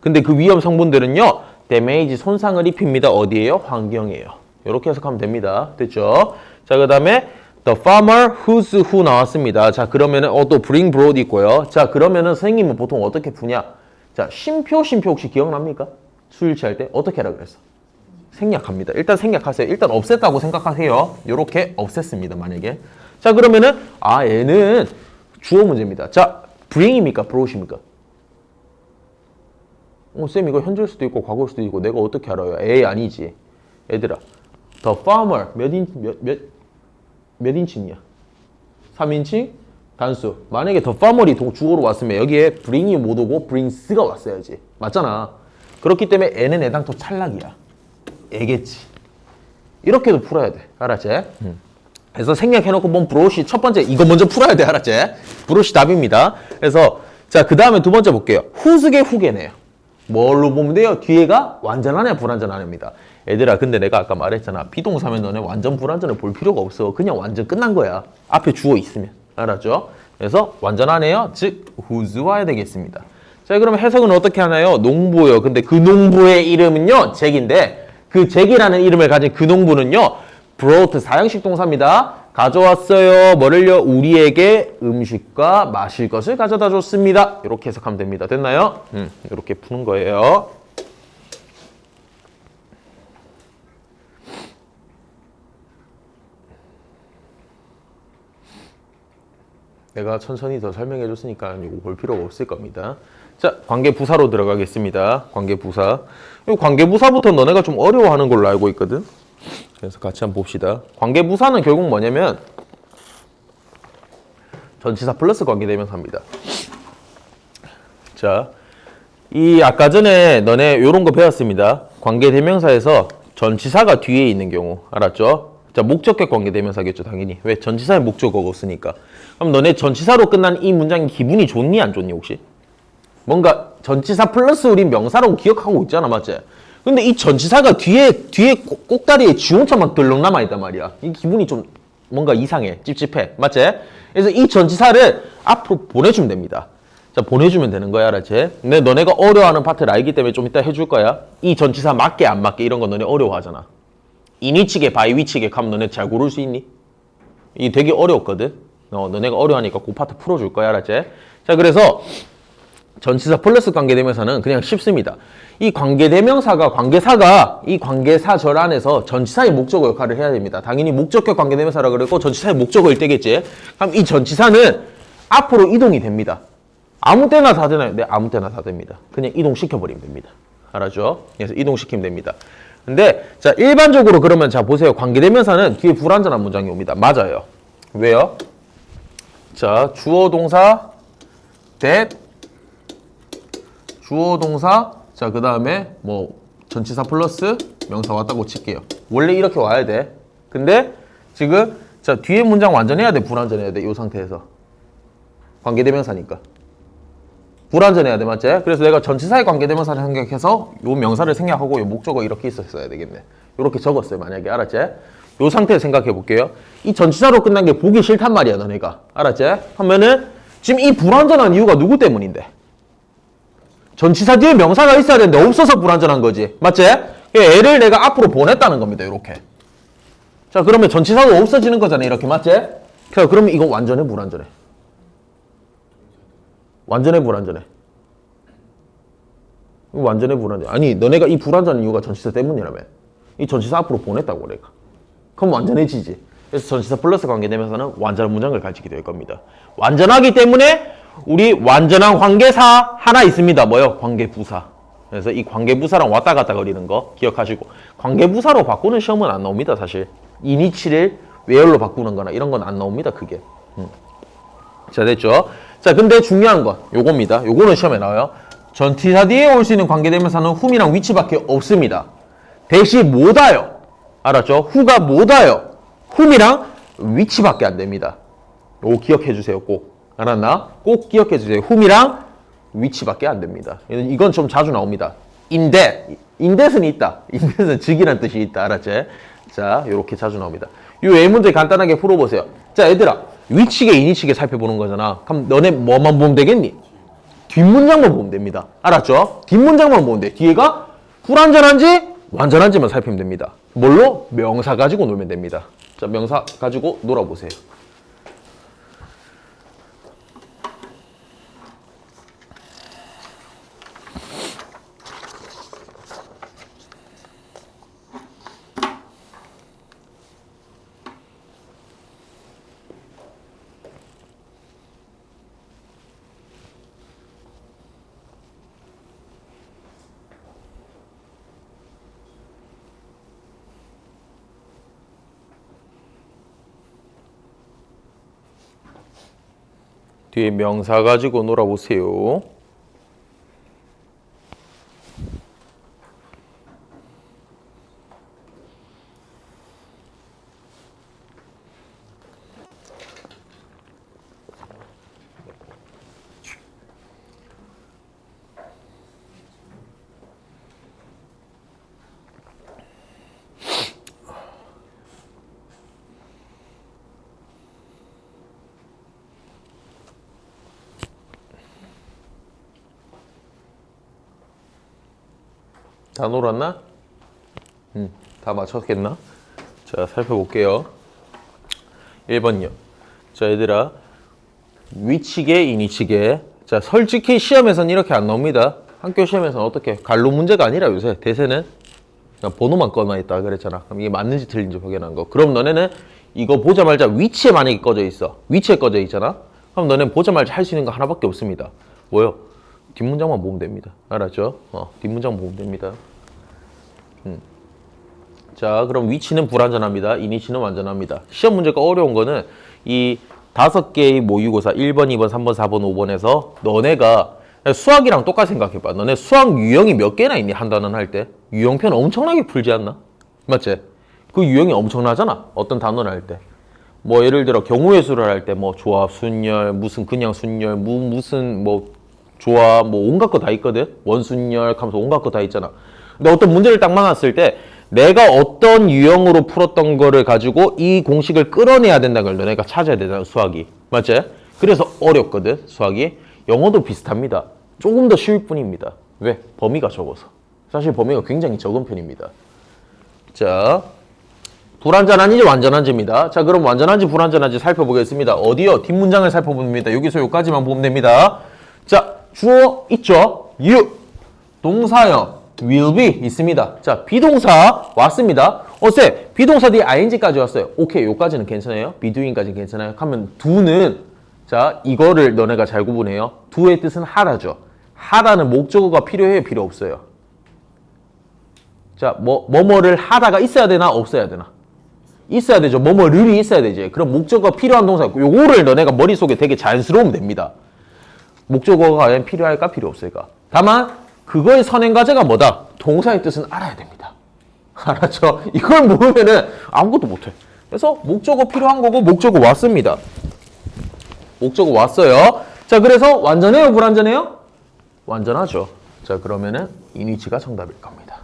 근데 그 위험 성분들은요, damage, 손상을 입힙니다. 어디에요? 환경이에요. 이렇게 해석하면 됩니다. 됐죠? 자, 그 다음에 the farmer whose who 나왔습니다. 자, 그러면은 또 bring brought 있고요. 자, 그러면은 선생님은 보통 어떻게 푸냐? 자, 쉼표 혹시 기억납니까? 수일치할 때 어떻게 하라 그랬어? 생략합니다. 일단 생략하세요. 일단 없앴다고 생각하세요. 요렇게 없앴습니다. 만약에. 자, 그러면은 얘는 주어 문제입니다. 자, bring입니까? brought입니까? 쌤 이거 현재일 수도 있고 과거일 수도 있고 내가 어떻게 알아요? 에이 아니지. 얘들아. the farmer 몇 인칭이야? 3인칭? 단수. 만약에 the farmer이 주어로 왔으면 여기에 bring이 못 오고 brings가 왔어야지. 맞잖아. 그렇기 때문에 애는 애당초 찰락이야. 애겠지. 이렇게도 풀어야 돼. 알았지? 그래서 생략해놓고 뭔 브로시 첫 번째 이거 먼저 풀어야 돼. 알았지? 브로시 답입니다. 그래서 자, 그 다음에 두 번째 볼게요. 후스게 후게네요. 뭘로 보면 돼요? 뒤에가 완전하냐 불완전하냐입니다. 얘들아, 근데 내가 아까 말했잖아. 비동사면 너네 완전 불완전을 볼 필요가 없어. 그냥 완전 끝난 거야. 앞에 주어 있으면. 알았죠? 그래서 완전하네요. 즉 whose 와야 되겠습니다. 자, 그럼 해석은 어떻게 하나요? 농부요. 근데 그 농부의 이름은요, 잭인데 그 잭이라는 이름을 가진 그 농부는요, brought 사형식 동사입니다. 가져왔어요. 뭐를요? 우리에게 음식과 마실 것을 가져다 줬습니다. 이렇게 해석하면 됩니다. 됐나요? 이렇게 푸는 거예요. 내가 천천히 더 설명해 줬으니까 이거 볼 필요가 없을 겁니다. 자, 관계부사로 들어가겠습니다. 관계부사. 이 관계부사부터 너네가 좀 어려워하는 걸로 알고 있거든. 그래서 같이 한번 봅시다. 관계부사는 결국 뭐냐면 전치사 플러스 관계대명사입니다. 자, 이 아까 전에 너네 요런 거 배웠습니다. 관계대명사에서 전치사가 뒤에 있는 경우 알았죠? 자, 목적격 관계대명사겠죠, 당연히. 왜? 전치사의 목적어가 없으니까. 그럼 너네 전치사로 끝난 이 문장이 기분이 좋니 안 좋니 혹시? 뭔가 전치사 플러스 우리 명사라고 기억하고 있잖아, 맞지? 근데 이 전치사가 뒤에 꼭다리에 지원차만 덜렁 남아있단 말이야. 이 기분이 좀 뭔가 이상해, 찝찝해, 맞지? 그래서 이 전치사를 앞으로 보내주면 됩니다. 자, 보내주면 되는 거야, 알았지? 근데 너네가 어려워하는 파트를 알기 때문에 좀 이따 해줄 거야. 이 전치사 맞게 안 맞게 이런 거 너네 어려워하잖아. 인위치게 바이위치게 가면 너네 잘 고를 수 있니? 이게 되게 어려웠거든. 너네가 어려워하니까 그 파트 풀어줄 거야, 알았지? 자, 그래서 전치사 플러스 관계대명사는 그냥 쉽습니다. 이 관계사가 이 관계사절 안에서 전치사의 목적어 역할을 해야 됩니다. 당연히 목적격 관계대명사라 그랬고 전치사의 목적어일 때겠지. 그럼 이 전치사는 앞으로 이동이 됩니다. 아무 때나 다 되나요? 네, 아무 때나 다 됩니다. 그냥 이동시켜버리면 됩니다. 알았죠? 그래서 이동시키면 됩니다. 근데 자, 일반적으로 그러면 자 보세요. 관계대명사는 뒤에 불완전한 문장이 옵니다. 맞아요. 왜요? 자, 주어 동사 that, 주어 동사, 자, 그 다음에 뭐 전치사 플러스 명사 왔다고 칠게요. 원래 이렇게 와야 돼. 근데 지금 자, 뒤에 문장 완전해야 돼, 불완전해야 돼. 이 상태에서 관계대명사니까 불완전해야 돼, 맞지? 그래서 내가 전치사의 관계대명사를 생각해서 요 명사를 생략하고 요 목적어 이렇게 있었어야 되겠네. 이렇게 적었어요, 만약에. 알았지? 요 상태 생각해 볼게요. 이 전치사로 끝난 게 보기 싫단 말이야, 너네가. 알았지? 하면은 지금 이 불완전한 이유가 누구 때문인데? 전치사 뒤에 명사가 있어야 되는데 없어서 불완전한 거지. 맞지? 애를 내가 앞으로 보냈다는 겁니다, 이렇게. 자, 그러면 전치사가 없어지는 거잖아, 이렇게. 맞지? 그러면 이거 완전해, 불완전해? 완전해, 불완전해? 완전해, 불완전해? 아니, 너네가 이 불완전한 이유가 전치사 때문이라며. 이 전치사 앞으로 보냈다고, 내가. 그럼 완전해지지. 그래서 전치사 플러스 관계대명사는 완전한 문장을 가지게 될 겁니다. 완전하기 때문에 우리 완전한 관계사 하나 있습니다. 뭐요? 관계부사. 그래서 이 관계부사랑 왔다 갔다 거리는 거 기억하시고, 관계부사로 바꾸는 시험은 안 나옵니다. 사실 이니치를 웨어로 바꾸는 거나 이런 건 안 나옵니다. 그게. 자, 됐죠? 자, 근데 중요한 건 요겁니다. 요거는 시험에 나와요. 전치사 뒤에 올 수 있는 관계대명사는 whom이랑 which밖에 없습니다. 대신 못 와요. 알았죠? who가 못 와요. whom이랑 which밖에 안 됩니다. 요거 기억해 주세요. 꼭. 알았나? 꼭 기억해 주세요. whom이랑 which밖에 안 됩니다. 이건 좀 자주 나옵니다. in that은 있다. in that은 즉이란 뜻이 있다. 알았지? 자, 요렇게 자주 나옵니다. 요 외 문제 간단하게 풀어보세요. 자, 얘들아, 위치계, 이니치계 살펴보는 거잖아. 그럼 너네 뭐만 보면 되겠니? 뒷문장만 보면 됩니다. 알았죠? 뒷문장만 보면 돼. 뒤에가 불완전한지 완전한지만 살피면 됩니다. 뭘로? 명사 가지고 놀면 됩니다. 자, 명사 가지고 놀아보세요. 뒤에 명사 가지고 놀아보세요. 다 놀았나? 다 맞췄겠나? 자, 살펴볼게요. 1번요. 자, 얘들아, 위치계, 이니치계. 자, 솔직히 시험에서는 이렇게 안 나옵니다. 학교 시험에서는 어떻게? 갈로 문제가 아니라 요새 대세는 그냥 번호만 꺼놔 있다 그랬잖아. 그럼 이게 맞는지 틀린지 확인하는 거. 그럼 너네는 이거 보자마자 위치에 만약에 꺼져 있어. 위치에 꺼져 있잖아. 그럼 너네는 보자마자 할 수 있는 거 하나밖에 없습니다. 뭐요? 뒷문장만 보면 됩니다. 알았죠? 뒷문장 보면 됩니다. 자, 그럼 위치는 불완전합니다. 이니치는 완전합니다. 시험 문제가 어려운 거는 이 5개의 모의고사 1번, 2번, 3번, 4번, 5번에서 너네가 수학이랑 똑같이 생각해봐. 너네 수학 유형이 몇 개나 있니? 한 단원 할 때. 유형편 엄청나게 풀지 않나? 맞지? 그 유형이 엄청나잖아. 어떤 단원을 할 때. 뭐 예를 들어 경우의 수를 할 때 뭐 조합, 순열, 무슨 그냥 순열, 무슨 뭐 조합, 뭐 온갖 거 다 있거든. 원순열 하면서 온갖 거 다 있잖아. 근데 어떤 문제를 딱 만났을 때 내가 어떤 유형으로 풀었던 거를 가지고 이 공식을 끌어내야 된다는 걸 너네가 찾아야 되잖아. 수학이. 맞지? 그래서 어렵거든. 수학이. 영어도 비슷합니다. 조금 더 쉬울 뿐입니다. 왜? 범위가 적어서. 사실 범위가 굉장히 적은 편입니다. 자, 불완전한지 완전한지입니다. 자, 그럼 완전한지 불완전한지 살펴보겠습니다. 어디요? 뒷문장을 살펴봅니다. 여기서 여기까지만 보면 됩니다. 자, 주어 있죠? you. 동사요. will be 있습니다. 자, 비동사 왔습니다. 쌤, 비동사 뒤에 ing까지 왔어요. 오케이, 요까지는 괜찮아요. be doing까지는 괜찮아요. 하면 do는, 자, 이거를 너네가 잘 구분해요. do의 뜻은 하다죠. 하다는 목적어가 필요해요? 필요 없어요? 자, 뭐뭐를 하다가 있어야 되나 없어야 되나? 있어야 되죠. 뭐뭐를이 있어야 되지. 그럼 목적어가 필요한 동사, 요거를 너네가 머릿속에 되게 자연스러우면 됩니다. 목적어가 과연 필요할까 필요 없을까? 다만 그거의 선행과제가 뭐다? 동사의 뜻은 알아야 됩니다. 알았죠? 이걸 모르면은 아무것도 못해. 그래서 목적어 필요한 거고 목적어 왔습니다. 목적어 왔어요. 자, 그래서 완전해요? 불완전해요? 완전하죠. 자, 그러면은 이니치가 정답일 겁니다.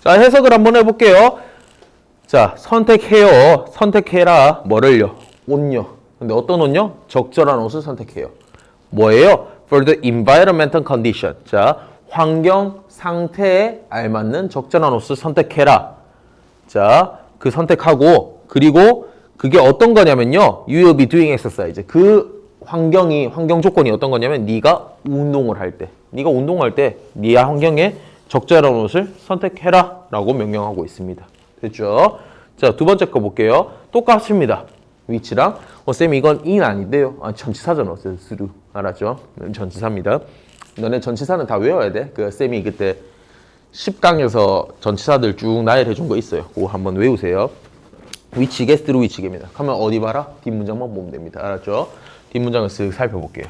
자, 해석을 한번 해볼게요. 자, 선택해요. 선택해라. 뭐를요? 옷요. 근데 어떤 옷요? 적절한 옷을 선택해요. 뭐예요? For the environmental condition. 자, 환경 상태에 알맞는 적절한 옷을 선택해라. 자, 그 선택하고, 그리고 그게 어떤 거냐면요. You will be doing exercise. 그 환경 조건이 어떤 거냐면 네가 운동을 할 때, 네가 운동할 때 네 환경에 적절한 옷을 선택해라 라고 명령하고 있습니다. 됐죠? 자, 두 번째 거 볼게요. 똑같습니다. 위치랑. 쌤 이건 in 아닌데요. 아, 전치사전 없어요. 스루. 알았죠? 전치사입니다. 너네 전치사는 다 외워야 돼. 그 쌤이 그때 10강에서 전치사들 쭉 나열해 준 거 있어요. 그거 한번 외우세요. 위치계, 스루 위치계입니다. 하면 어디 봐라? 뒷문장만 보면 됩니다. 알았죠? 뒷문장을 쓱 살펴볼게요.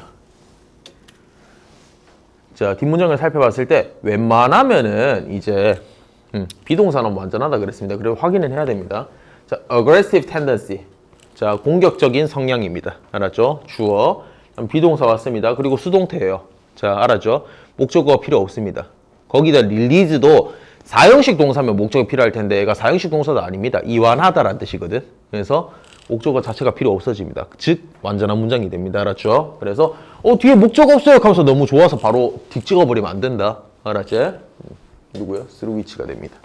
자, 뒷문장을 살펴봤을 때 웬만하면은 이제 비동사는 완전하다 그랬습니다. 그리고 확인을 해야 됩니다. 자, aggressive tendency. 자, 공격적인 성향입니다. 알았죠? 주어. 비동사 왔습니다. 그리고 수동태예요. 자, 알았죠? 목적어가 필요 없습니다. 거기다 release도 4형식 동사면 목적이 필요할 텐데 얘가 4형식 동사도 아닙니다. 이완하다라는 뜻이거든. 그래서 목적어 자체가 필요 없어집니다. 즉 완전한 문장이 됩니다. 알았죠? 그래서 뒤에 목적 없어요 하면서 너무 좋아서 바로 뒷 찍어버리면 안 된다. 알았지? 누구요? 스루위치가 됩니다.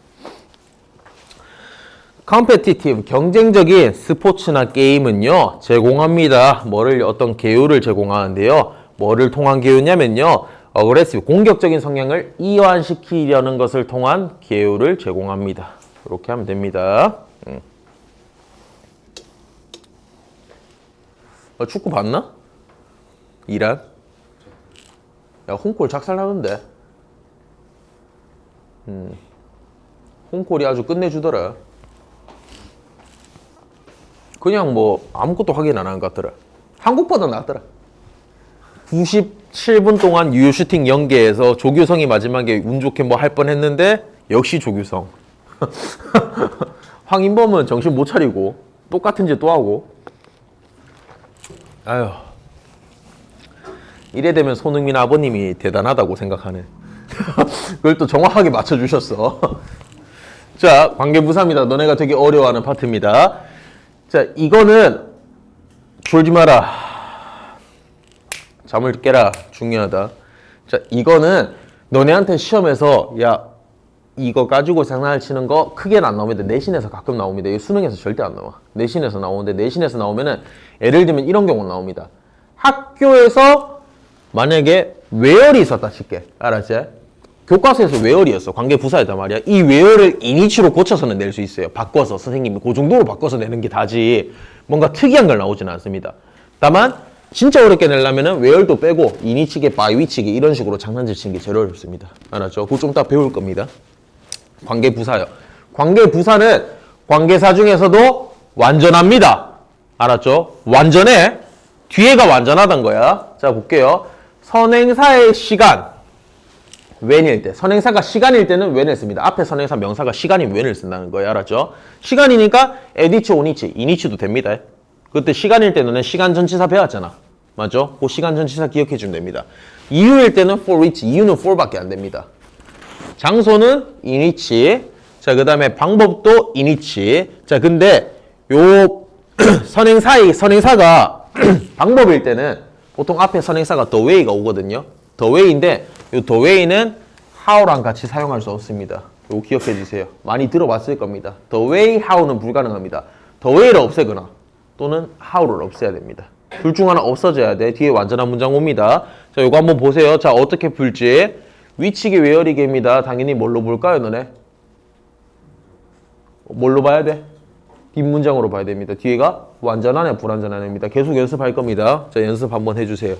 컴페티티브, 경쟁적인 스포츠나 게임은요 제공합니다. 뭐를 어떤 개요를 제공하는데요. 뭐를 통한 개요냐면요. 어그레시브, 공격적인 성향을 이완시키려는 것을 통한 개요를 제공합니다. 이렇게 하면 됩니다. 축구 봤나? 이란? 야, 홍콜 작살나는데. 홍콜이 아주 끝내주더라. 그냥 뭐 아무것도 확인 안 한 것 같더라. 한국보다 낫더라. 97분 동안 유효 슈팅 연계해서 조규성이 마지막에 운 좋게 뭐 할 뻔했는데 역시 조규성. 황인범은 정신 못 차리고 똑같은 짓 또 하고. 아휴. 이래 되면 손흥민 아버님이 대단하다고 생각하네. 그걸 또 정확하게 맞춰주셨어. 자, 관계부사입니다. 너네가 되게 어려워하는 파트입니다. 자, 이거는 졸지 마라. 잠을 깨라. 중요하다. 자, 이거는 너네한테 시험에서 야 이거 가지고 장난을 치는 거 크게는 안 나옵니다. 내신에서 가끔 나옵니다. 이거 수능에서 절대 안 나와. 내신에서 나오는데 내신에서 나오면은 예를 들면 이런 경우 나옵니다. 학교에서 만약에 외열이 있었다 칠게. 알았지? 교과서에서 외열이었어. 관계부사였단 말이야. 이 외열을 이니치로 고쳐서는 낼 수 있어요. 바꿔서 선생님이 그 정도로 바꿔서 내는 게 다지 뭔가 특이한 걸 나오지는 않습니다. 다만 진짜 어렵게 내려면은 외열도 빼고 이니치계, 바이위치계 이런 식으로 장난질 치는 게 제일 어렵습니다. 알았죠? 그거 좀 이따 배울 겁니다. 관계부사요. 관계부사는 관계사 중에서도 완전합니다. 알았죠? 완전해. 뒤에가 완전하단 거야. 자, 볼게요. 선행사의 시간 when일 때, 선행사가 시간일 때는 when을 씁니다. 앞에 선행사 명사가 시간인 when을 쓴다는 거예요. 알았죠? 시간이니까 에디치, 오니치, 이니치도 됩니다. 그때 시간일 때 너네 시간 전치사 배웠잖아. 맞죠? 그 시간 전치사 기억해 주면 됩니다. 이유일 때는 for which, 이유는 for밖에 안 됩니다. 장소는 in which, 자, 그 다음에 방법도 in which. 자, 근데 요 선행사가 방법일 때는 보통 앞에 선행사가 the way가 오거든요. the way인데 요 the way는 how랑 같이 사용할 수 없습니다. 요거 기억해 주세요. 많이 들어봤을 겁니다. the way, how는 불가능합니다. the way를 없애거나 또는 how를 없애야 됩니다. 둘 중 하나 없어져야 돼. 뒤에 완전한 문장 옵니다. 자, 요거 한번 보세요. 자, 어떻게 풀지? 위치계, 외열이계입니다. 당연히 뭘로 볼까요, 너네? 뭘로 봐야 돼? 뒷문장으로 봐야 됩니다. 뒤에가 완전하냐, 불완전하냐입니다. 계속 연습할 겁니다. 자, 연습 한번 해주세요.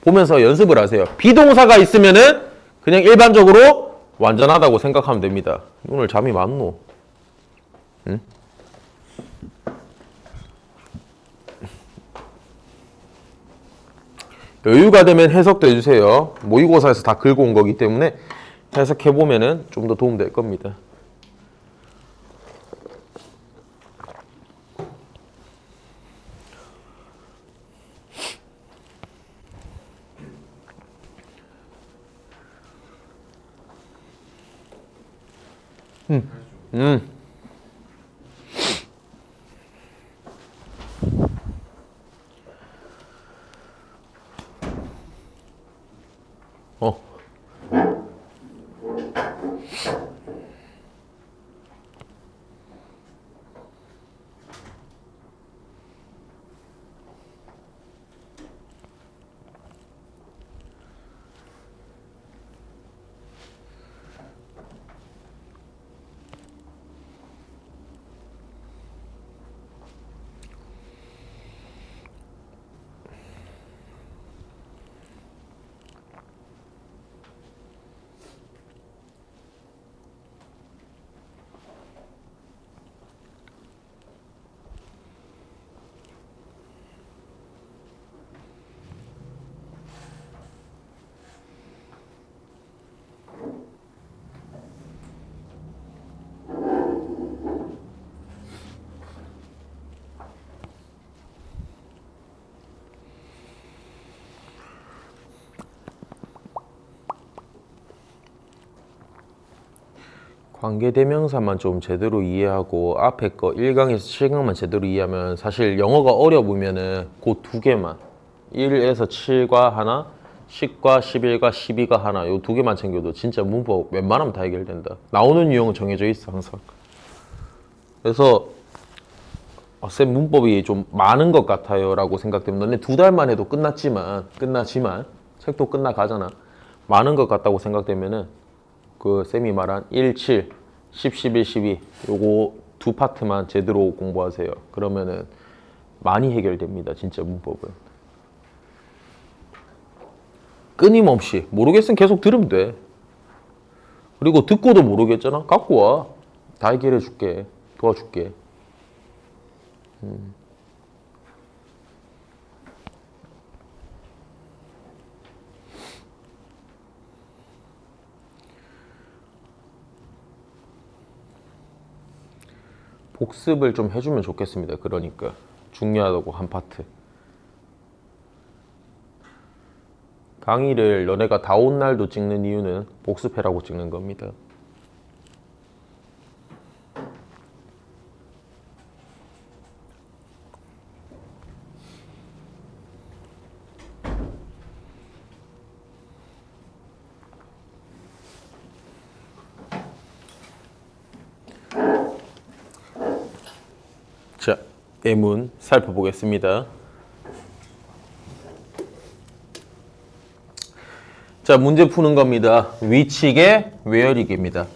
보면서 연습을 하세요. 비동사가 있으면은 그냥 일반적으로 완전하다고 생각하면 됩니다. 오늘 잠이 많노? 응? 여유가 되면 해석도 해주세요. 모의고사에서 다 긁어 온 거기 때문에 해석해보면은 좀 더 도움 될 겁니다. 어. 관계대명사만 좀 제대로 이해하고 앞에 거 1강에서 7강만 제대로 이해하면 사실 영어가 어려우면은 그 두 개만 1에서 7과 하나 10과 11과 12가 하나 요 두 개만 챙겨도 진짜 문법 웬만하면 다 해결된다. 나오는 유형은 정해져 있어 항상. 그래서 쌤 문법이 좀 많은 것 같아요 라고 생각되면 너네 두 달만 해도 끝나지만 책도 끝나가잖아. 많은 것 같다고 생각되면은 그 쌤이 말한 1, 7, 10, 11, 12 요거 두 파트만 제대로 공부하세요. 그러면은 많이 해결됩니다. 진짜 문법은. 끊임없이 모르겠으면 계속 들으면 돼. 그리고 듣고도 모르겠잖아. 갖고 와. 다 해결해 줄게. 도와줄게. 복습을 좀 해주면 좋겠습니다. 그러니까 중요하다고 한 파트. 강의를 너네가 다 온 날도 찍는 이유는 복습해라고 찍는 겁니다. 자, 예문 살펴보겠습니다. 자, 문제 푸는 겁니다. 위치계, where이게입니다.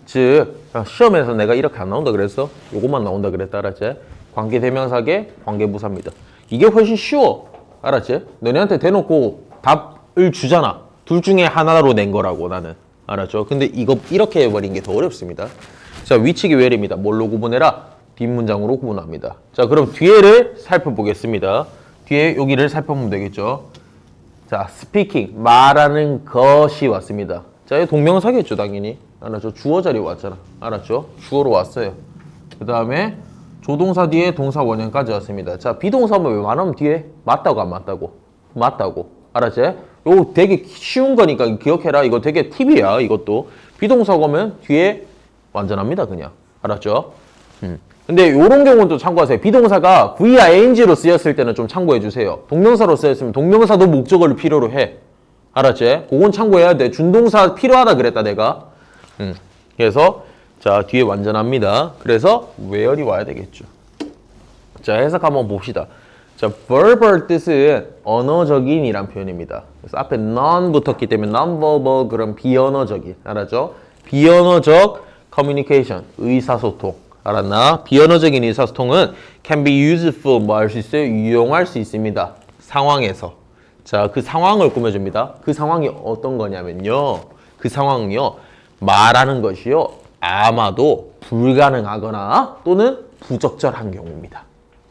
즉, 시험에서 내가 이렇게 안 나온다 그랬어? 요것만 나온다 그랬다, 알았지? 관계대명사계, 관계부사입니다. 이게 훨씬 쉬워, 알았지? 너네한테 대놓고 답을 주잖아. 둘 중에 하나로 낸 거라고, 나는. 알았죠? 근데 이거 이렇게 해버린 게 더 어렵습니다. 자, 위치계, where입니다. 뭘로 구분해라? 뒷문장으로 구분합니다. 자, 그럼 뒤에를 살펴보겠습니다. 뒤에 여기를 살펴보면 되겠죠? 자, speaking, 말하는 것이 왔습니다. 자, 이 동명사겠죠, 당연히. 알았죠? 주어 자리 왔잖아. 알았죠? 주어로 왔어요. 그 다음에 조동사 뒤에 동사 원형까지 왔습니다. 자, 비동사면 왜 말하면 뒤에 맞다고 안 맞다고? 맞다고. 알았지? 요거 되게 쉬운 거니까 기억해라. 이거 되게 팁이야, 이것도. 비동사 오면 뒤에 완전합니다, 그냥. 알았죠? 근데 요런 경우는 또 참고하세요. 비동사가 VING로 쓰였을 때는 좀 참고해 주세요. 동명사로 쓰였으면 동명사도 목적어를 필요로 해. 알았지? 그건 참고해야 돼. 준동사 필요하다 그랬다 내가. 그래서 자, 뒤에 완전합니다. 그래서 where이 와야 되겠죠. 자, 해석 한번 봅시다. 자, verbal 뜻은 언어적인이란 표현입니다. 그래서 앞에 non 붙었기 때문에 non-verbal 그럼 비언어적인. 알았죠? 비언어적 communication, 의사소통. 알았나? 비언어적인 의사소통은 can be useful 뭐 할 수 있어요? 유용할 수 있습니다. 상황에서. 자, 그 상황을 꾸며줍니다. 그 상황이 어떤 거냐면요. 그 상황은요. 말하는 것이요. 아마도 불가능하거나 또는 부적절한 경우입니다.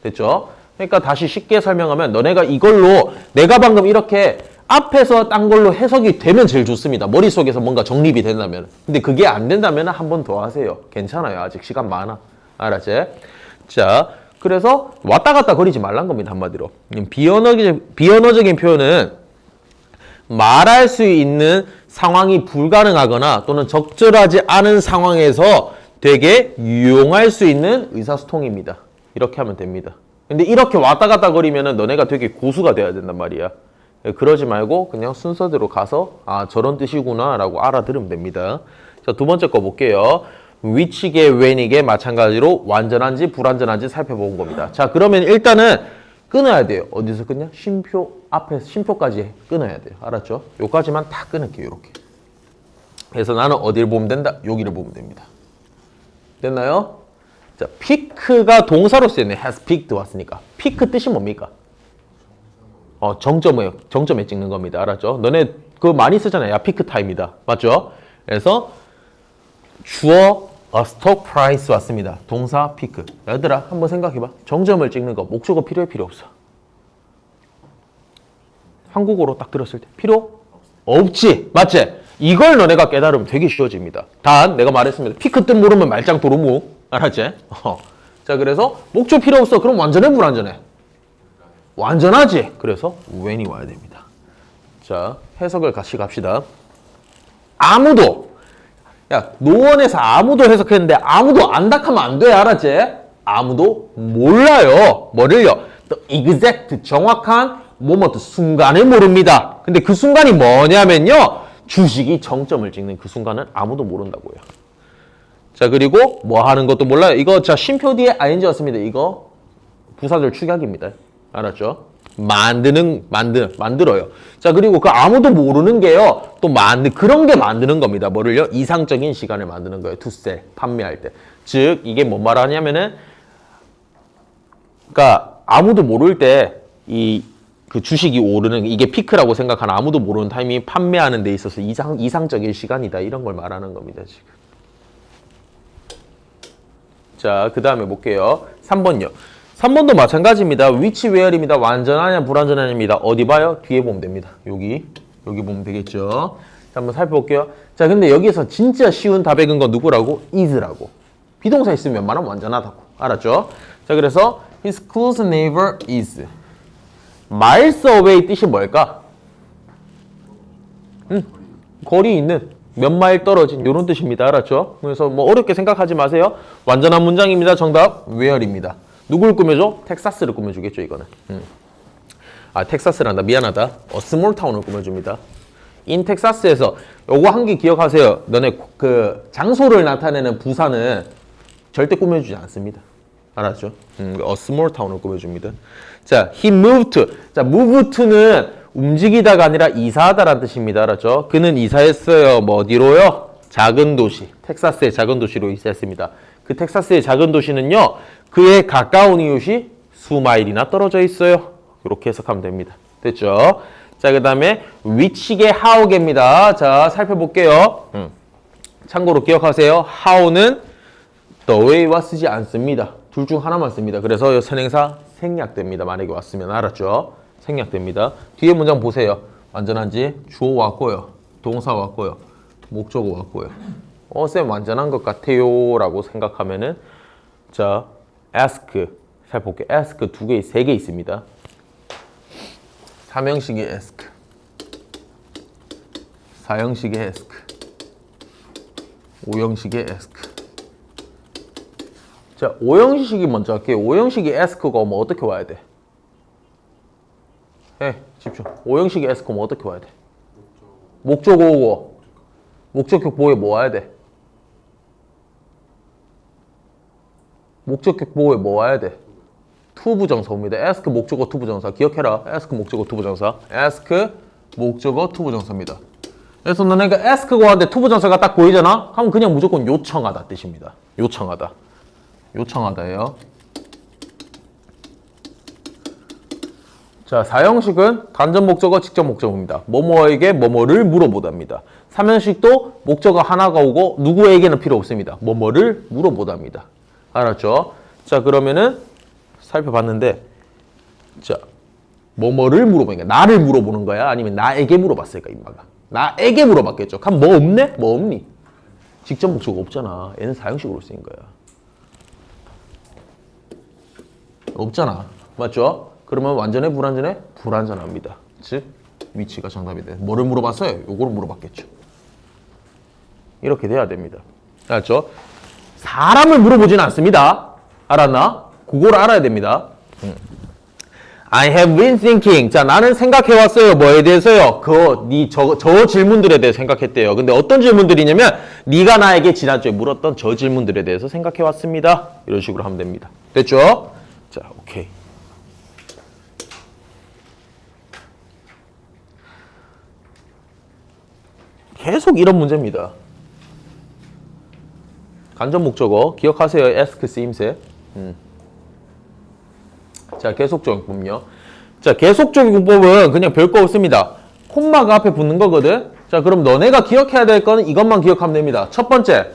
됐죠? 그러니까 다시 쉽게 설명하면 너네가 이걸로 내가 방금 이렇게 앞에서 딴 걸로 해석이 되면 제일 좋습니다. 머릿속에서 뭔가 정립이 된다면. 근데 그게 안 된다면 한 번 더 하세요. 괜찮아요. 아직 시간 많아. 알았지? 자, 그래서 왔다 갔다 거리지 말란 겁니다. 한마디로. 비언어적인 표현은 말할 수 있는 상황이 불가능하거나 또는 적절하지 않은 상황에서 되게 유용할 수 있는 의사소통입니다. 이렇게 하면 됩니다. 근데 이렇게 왔다 갔다 거리면은 너네가 되게 고수가 돼야 된단 말이야. 그러지 말고 그냥 순서대로 가서 아 저런 뜻이구나 라고 알아들으면 됩니다. 자, 두 번째 거 볼게요. 위치계, when이게 마찬가지로 완전한지 불완전한지 살펴본 겁니다. 자, 그러면 일단은 끊어야 돼요. 어디서 끊냐? 쉼표 앞에서 쉼표까지 끊어야 돼요. 알았죠? 요까지만 다 끊을게요. 이렇게. 그래서 나는 어디를 보면 된다? 여기를 보면 됩니다. 됐나요? 자, pick가 동사로 쓰였네. has picked 왔으니까. pick 뜻이 뭡니까? 정점에 찍는 겁니다. 알았죠? 너네 그거 많이 쓰잖아요. 야, 피크 타임이다. 맞죠? 그래서 주어 a stock price 왔습니다. 동사 피크. 얘들아, 한번 생각해봐. 정점을 찍는 거 목적어 필요해? 필요 없어? 한국어로 딱 들었을 때 필요 없지. 맞지? 이걸 너네가 깨달으면 되게 쉬워집니다. 단 내가 말했습니다. 피크 뜻 모르면 말짱 도루묵. 알았지? 자, 그래서 목적 필요 없어. 그럼 완전해 불완전해? 완전하지? 그래서 when이 와야 됩니다. 자, 해석을 같이 갑시다. 아무도 야, 노원에서 아무도 해석했는데 아무도 안다 하면 안 돼. 알았지? 아무도 몰라요. 뭐를요? The exact 정확한 moment 순간을 모릅니다. 근데 그 순간이 뭐냐면요. 주식이 정점을 찍는 그 순간은 아무도 모른다고요. 자, 그리고 뭐 하는 것도 몰라요. 이거 자, 쉼표 뒤에 ing였습니다. 이거 부사절 축약입니다. 알았죠? 만들어요. 자, 그리고 그 아무도 모르는 게요. 또 그런 게 만드는 겁니다. 뭐를요? 이상적인 시간을 만드는 거예요. to sell, 판매할 때. 즉, 이게 뭔 말하냐면은, 그러니까 아무도 모를 때 그 주식이 오르는 이게 피크라고 생각하는 아무도 모르는 타이밍이 판매하는 데 있어서 이상적인 시간이다. 이런 걸 말하는 겁니다, 지금. 자, 그 다음에 볼게요. 3번요. 3번도 마찬가지입니다. which where입니다. 완전하냐 불완전하냐입니다. 어디 봐요? 뒤에 보면 됩니다. 여기 보면 되겠죠. 자, 한번 살펴볼게요. 자, 근데 여기서 진짜 쉬운 답액은 건 누구라고? is라고. 비동사 있으면 웬만하면 완전하다고. 알았죠? 자, 그래서 his close neighbor is miles away 뜻이 뭘까? 거리 있는 몇 마일 떨어진 이런 뜻입니다. 알았죠? 그래서 뭐 어렵게 생각하지 마세요. 완전한 문장입니다. 정답 where입니다. 누굴 꾸며줘? 텍사스를 꾸며주겠죠, 이거는. 아, 텍사스란다. 미안하다. 스몰 타운을 꾸며줍니다. 인 텍사스에서 요거 한 개 기억하세요. 너네 그 장소를 나타내는 부사는 절대 꾸며주지 않습니다. 알았죠? 스몰 타운을 꾸며줍니다. 자, he moved to. 자, move to는 움직이다가 아니라 이사하다라는 뜻입니다. 알았죠? 그는 이사했어요. 뭐 어디로요? 작은 도시. 텍사스의 작은 도시로 이사했습니다. 그 텍사스의 작은 도시는요. 그에 가까운 이웃이 수마일이나 떨어져 있어요. 이렇게 해석하면 됩니다. 됐죠? 자, 그 다음에 which계 how계입니다. 자, 살펴볼게요. 참고로 기억하세요. how는 the way와 쓰지 않습니다. 둘 중 하나만 씁니다. 그래서 선행사 생략됩니다. 만약에 왔으면. 알았죠? 생략됩니다. 뒤에 문장 보세요. 완전한지 주어 왔고요. 동사 왔고요. 목적어 왔고요. 쌤 완전한 것 같아요 라고 생각하면은 자, ask 살펴볼게요. ask 세 개 있습니다. 삼형식의 ask, 사형식의 ask, 오형식의 ask. 자, 오형식이 먼저 할게요. 오형식의 ask가 오면 어떻게 와야 돼? 집중. 오형식의 ask 오면 어떻게 와야 돼? 목적어 오고 목적격 보호에 뭐 와야 돼? 목적격 보호에 뭐 와야 돼? to 부정사 옵니다. ask 목적어 to 부정사. 기억해라. ask 목적어 to 부정사. ask 목적어 to 부정사입니다. 그래서 너네가 ask가 왔는데 to 부정사가 딱 보이잖아? 하면 그냥 무조건 요청하다 뜻입니다. 요청하다. 요청하다예요. 자, 사형식은 간접 목적어, 직접 목적어입니다. 뭐뭐에게 뭐뭐를 물어보답니다. 삼형식도 목적어 하나가 오고 누구에게는 필요 없습니다. 뭐뭐를 물어보답니다. 알았죠? 자, 그러면은 살펴봤는데 자, 뭐뭐를 물어보니까 나를 물어보는 거야? 아니면 나에게 물어봤을까, 임마가? 나에게 물어봤겠죠. 그럼 뭐 없네? 뭐 없니? 직접 목적어 없잖아. 얘는 사형식으로 쓰인 거야. 없잖아. 맞죠? 그러면 완전해, 불완전해? 불완전합니다. 즉, 위치가 정답이 돼. 뭐를 물어봤어요? 요거를 물어봤겠죠. 이렇게 돼야 됩니다. 알았죠? 사람을 물어보지는 않습니다. 알았나? 그걸 알아야 됩니다. I have been thinking. 자, 나는 생각해왔어요. 뭐에 대해서요? 저 질문들에 대해 생각했대요. 근데 어떤 질문들이냐면 네가 나에게 지난주에 물었던 저 질문들에 대해서 생각해왔습니다. 이런 식으로 하면 됩니다. 됐죠? 자, 오케이. 계속 이런 문제입니다. 간접 목적어 기억하세요. ask 쓰임새. 자, 계속적인 문법요. 자, 계속적인 문법은 그냥 별거 없습니다. 콤마가 앞에 붙는 거거든. 자, 그럼 너네가 기억해야 될 거는 이것만 기억하면 됩니다. 첫 번째,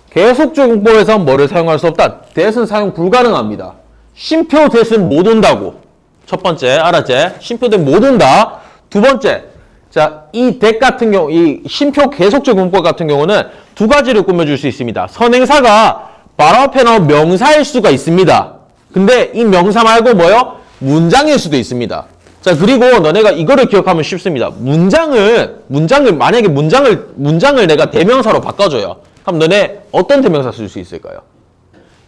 계속적인 문법에서 뭐를 사용할 수 없다. that은 사용 불가능합니다. 쉼표 that은 못 온다고. 첫 번째, 알았지? 쉼표 that 못 온다. 두 번째, 자, 이 that 같은 경우, 이 쉼표 계속적 문법 같은 경우는 두 가지를 꾸며줄 수 있습니다. 선행사가 바로 앞에 나온 명사일 수가 있습니다. 근데 이 명사 말고 뭐요? 문장일 수도 있습니다. 자, 그리고 너네가 이거를 기억하면 쉽습니다. 만약에 문장을 내가 대명사로 바꿔줘요. 그럼 너네 어떤 대명사 쓸 수 있을까요?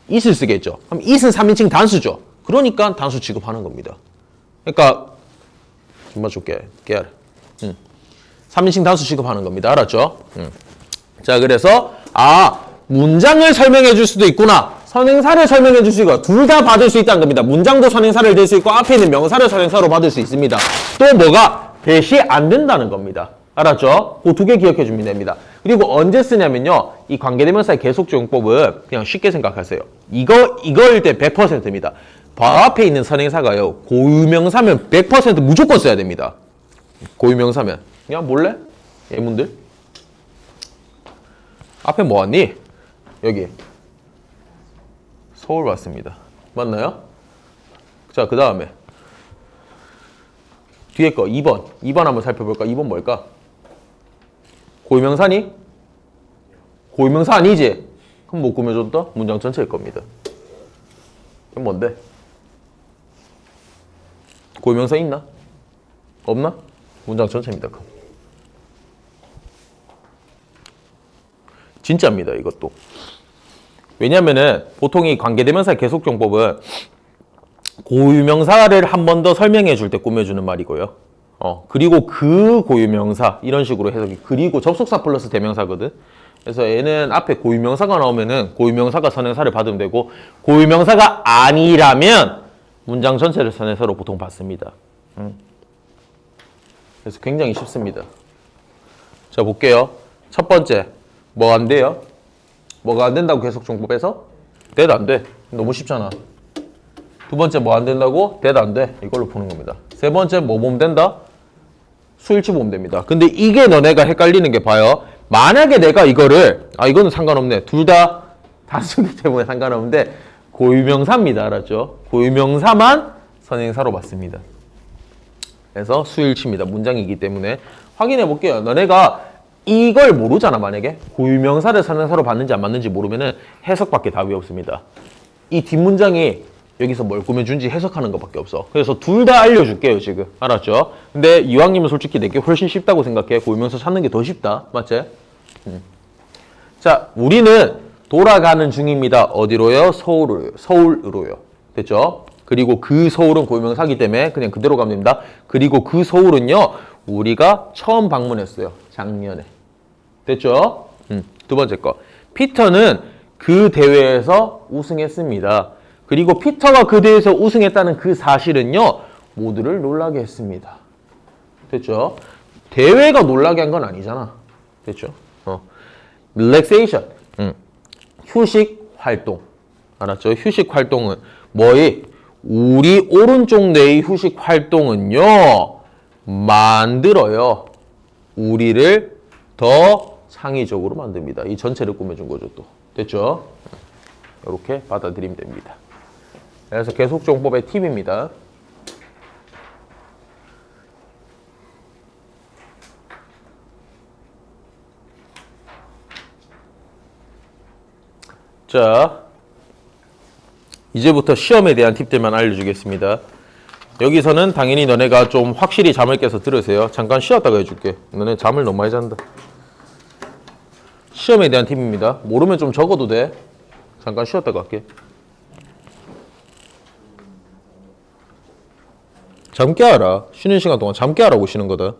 it을 쓰겠죠. 그럼 it은 3인칭 단수죠. 그러니까 단수 취급하는 겁니다. 그러니까 정말 줄게. get. 3인칭 단수 취급하는 겁니다. 알았죠? 자, 그래서 문장을 설명해 줄 수도 있구나. 선행사를 설명해 줄 수 있고 둘 다 받을 수 있다는 겁니다. 문장도 선행사를 댈 수 있고 앞에 있는 명사를 선행사로 받을 수 있습니다. 또 뭐가 대시 안 된다는 겁니다. 알았죠? 그 두 개 기억해 주면 됩니다. 그리고 언제 쓰냐면요. 이 관계대명사의 계속적용법은 그냥 쉽게 생각하세요. 이거일 때 100%입니다. 바로 앞에 있는 선행사가요. 고유명사면 100% 무조건 써야 됩니다. 고유명사면. 그냥 몰래? 예문들? 앞에 뭐 왔니? 여기. 서울 왔습니다. 맞나요? 자, 그 다음에. 뒤에 거 2번. 2번 한번 살펴볼까? 2번 뭘까? 고유명사니? 고유명사 아니지? 그럼 못 꾸며줬다? 문장 전체일 겁니다. 그럼 뭔데? 고유명사 있나? 없나? 문장 전체입니다. 그럼. 진짜입니다. 이것도. 왜냐면은 보통 이 관계대명사 계속정법은 고유명사를 한 번 더 설명해 줄 때 꾸며주는 말이고요. 그리고 그 고유명사 이런 식으로 해석이 그리고 접속사 플러스 대명사거든. 그래서 얘는 앞에 고유명사가 나오면은 고유명사가 선행사를 받으면 되고 고유명사가 아니라면 문장 전체를 선행사로 보통 받습니다. 그래서 굉장히 쉽습니다. 자, 볼게요. 첫 번째, 뭐 안 돼요? 뭐가 안 된다고 계속정법에서? 대도 안 돼. 너무 쉽잖아. 두 번째, 뭐 안 된다고? 대도 안 돼. 이걸로 푸는 겁니다. 세 번째, 뭐 보면 된다? 수일치 보면 됩니다. 근데 이게 너네가 헷갈리는 게 봐요. 만약에 내가 이거를, 이거는 상관없네. 둘 다 단수기 때문에 상관없는데, 고유명사입니다. 알았죠? 고유명사만 선행사로 받습니다. 그래서 수일치입니다. 문장이기 때문에. 확인해 볼게요. 너네가 이걸 모르잖아, 만약에. 고유명사를 선행사로 받는지 안 받는지 모르면은 해석밖에 답이 없습니다. 이 뒷문장이 여기서 뭘 꾸며준지 해석하는 것밖에 없어. 그래서 둘 다 알려줄게요, 지금. 알았죠? 근데 이왕이면 솔직히 내게 훨씬 쉽다고 생각해. 고유명사 찾는 게 더 쉽다. 맞지? 자, 우리는 돌아가는 중입니다. 어디로요? 서울으로요. 됐죠? 그리고 그 서울은 고유명사이기 때문에 그냥 그대로 가면 됩니다. 그리고 그 서울은요, 우리가 처음 방문했어요. 작년에. 됐죠? 두 번째 거. 피터는 그 대회에서 우승했습니다. 그리고 피터가 그 대회에서 우승했다는 그 사실은요, 모두를 놀라게 했습니다. 됐죠? 대회가 놀라게 한 건 아니잖아. 됐죠? relaxation. 휴식 활동. 알았죠? 휴식 활동은 뭐이? 우리 오른쪽 뇌의 휴식 활동은요, 만들어요. 우리를 더 창의적으로 만듭니다. 이 전체를 꾸며준 거죠, 또. 됐죠? 이렇게 받아들이면 됩니다. 그래서 계속정법의 팁입니다. 자, 이제부터 시험에 대한 팁들만 알려주겠습니다. 여기서는 당연히 너네가 좀 확실히 잠을 깨서 들으세요. 잠깐 쉬었다가 해줄게. 너네 잠을 너무 많이 잔다. 시험에 대한 팁입니다. 모르면 좀 적어도 돼. 잠깐 쉬었다가 할게. 잠 깨라. 쉬는 시간 동안 잠 깨라고 쉬는 거다.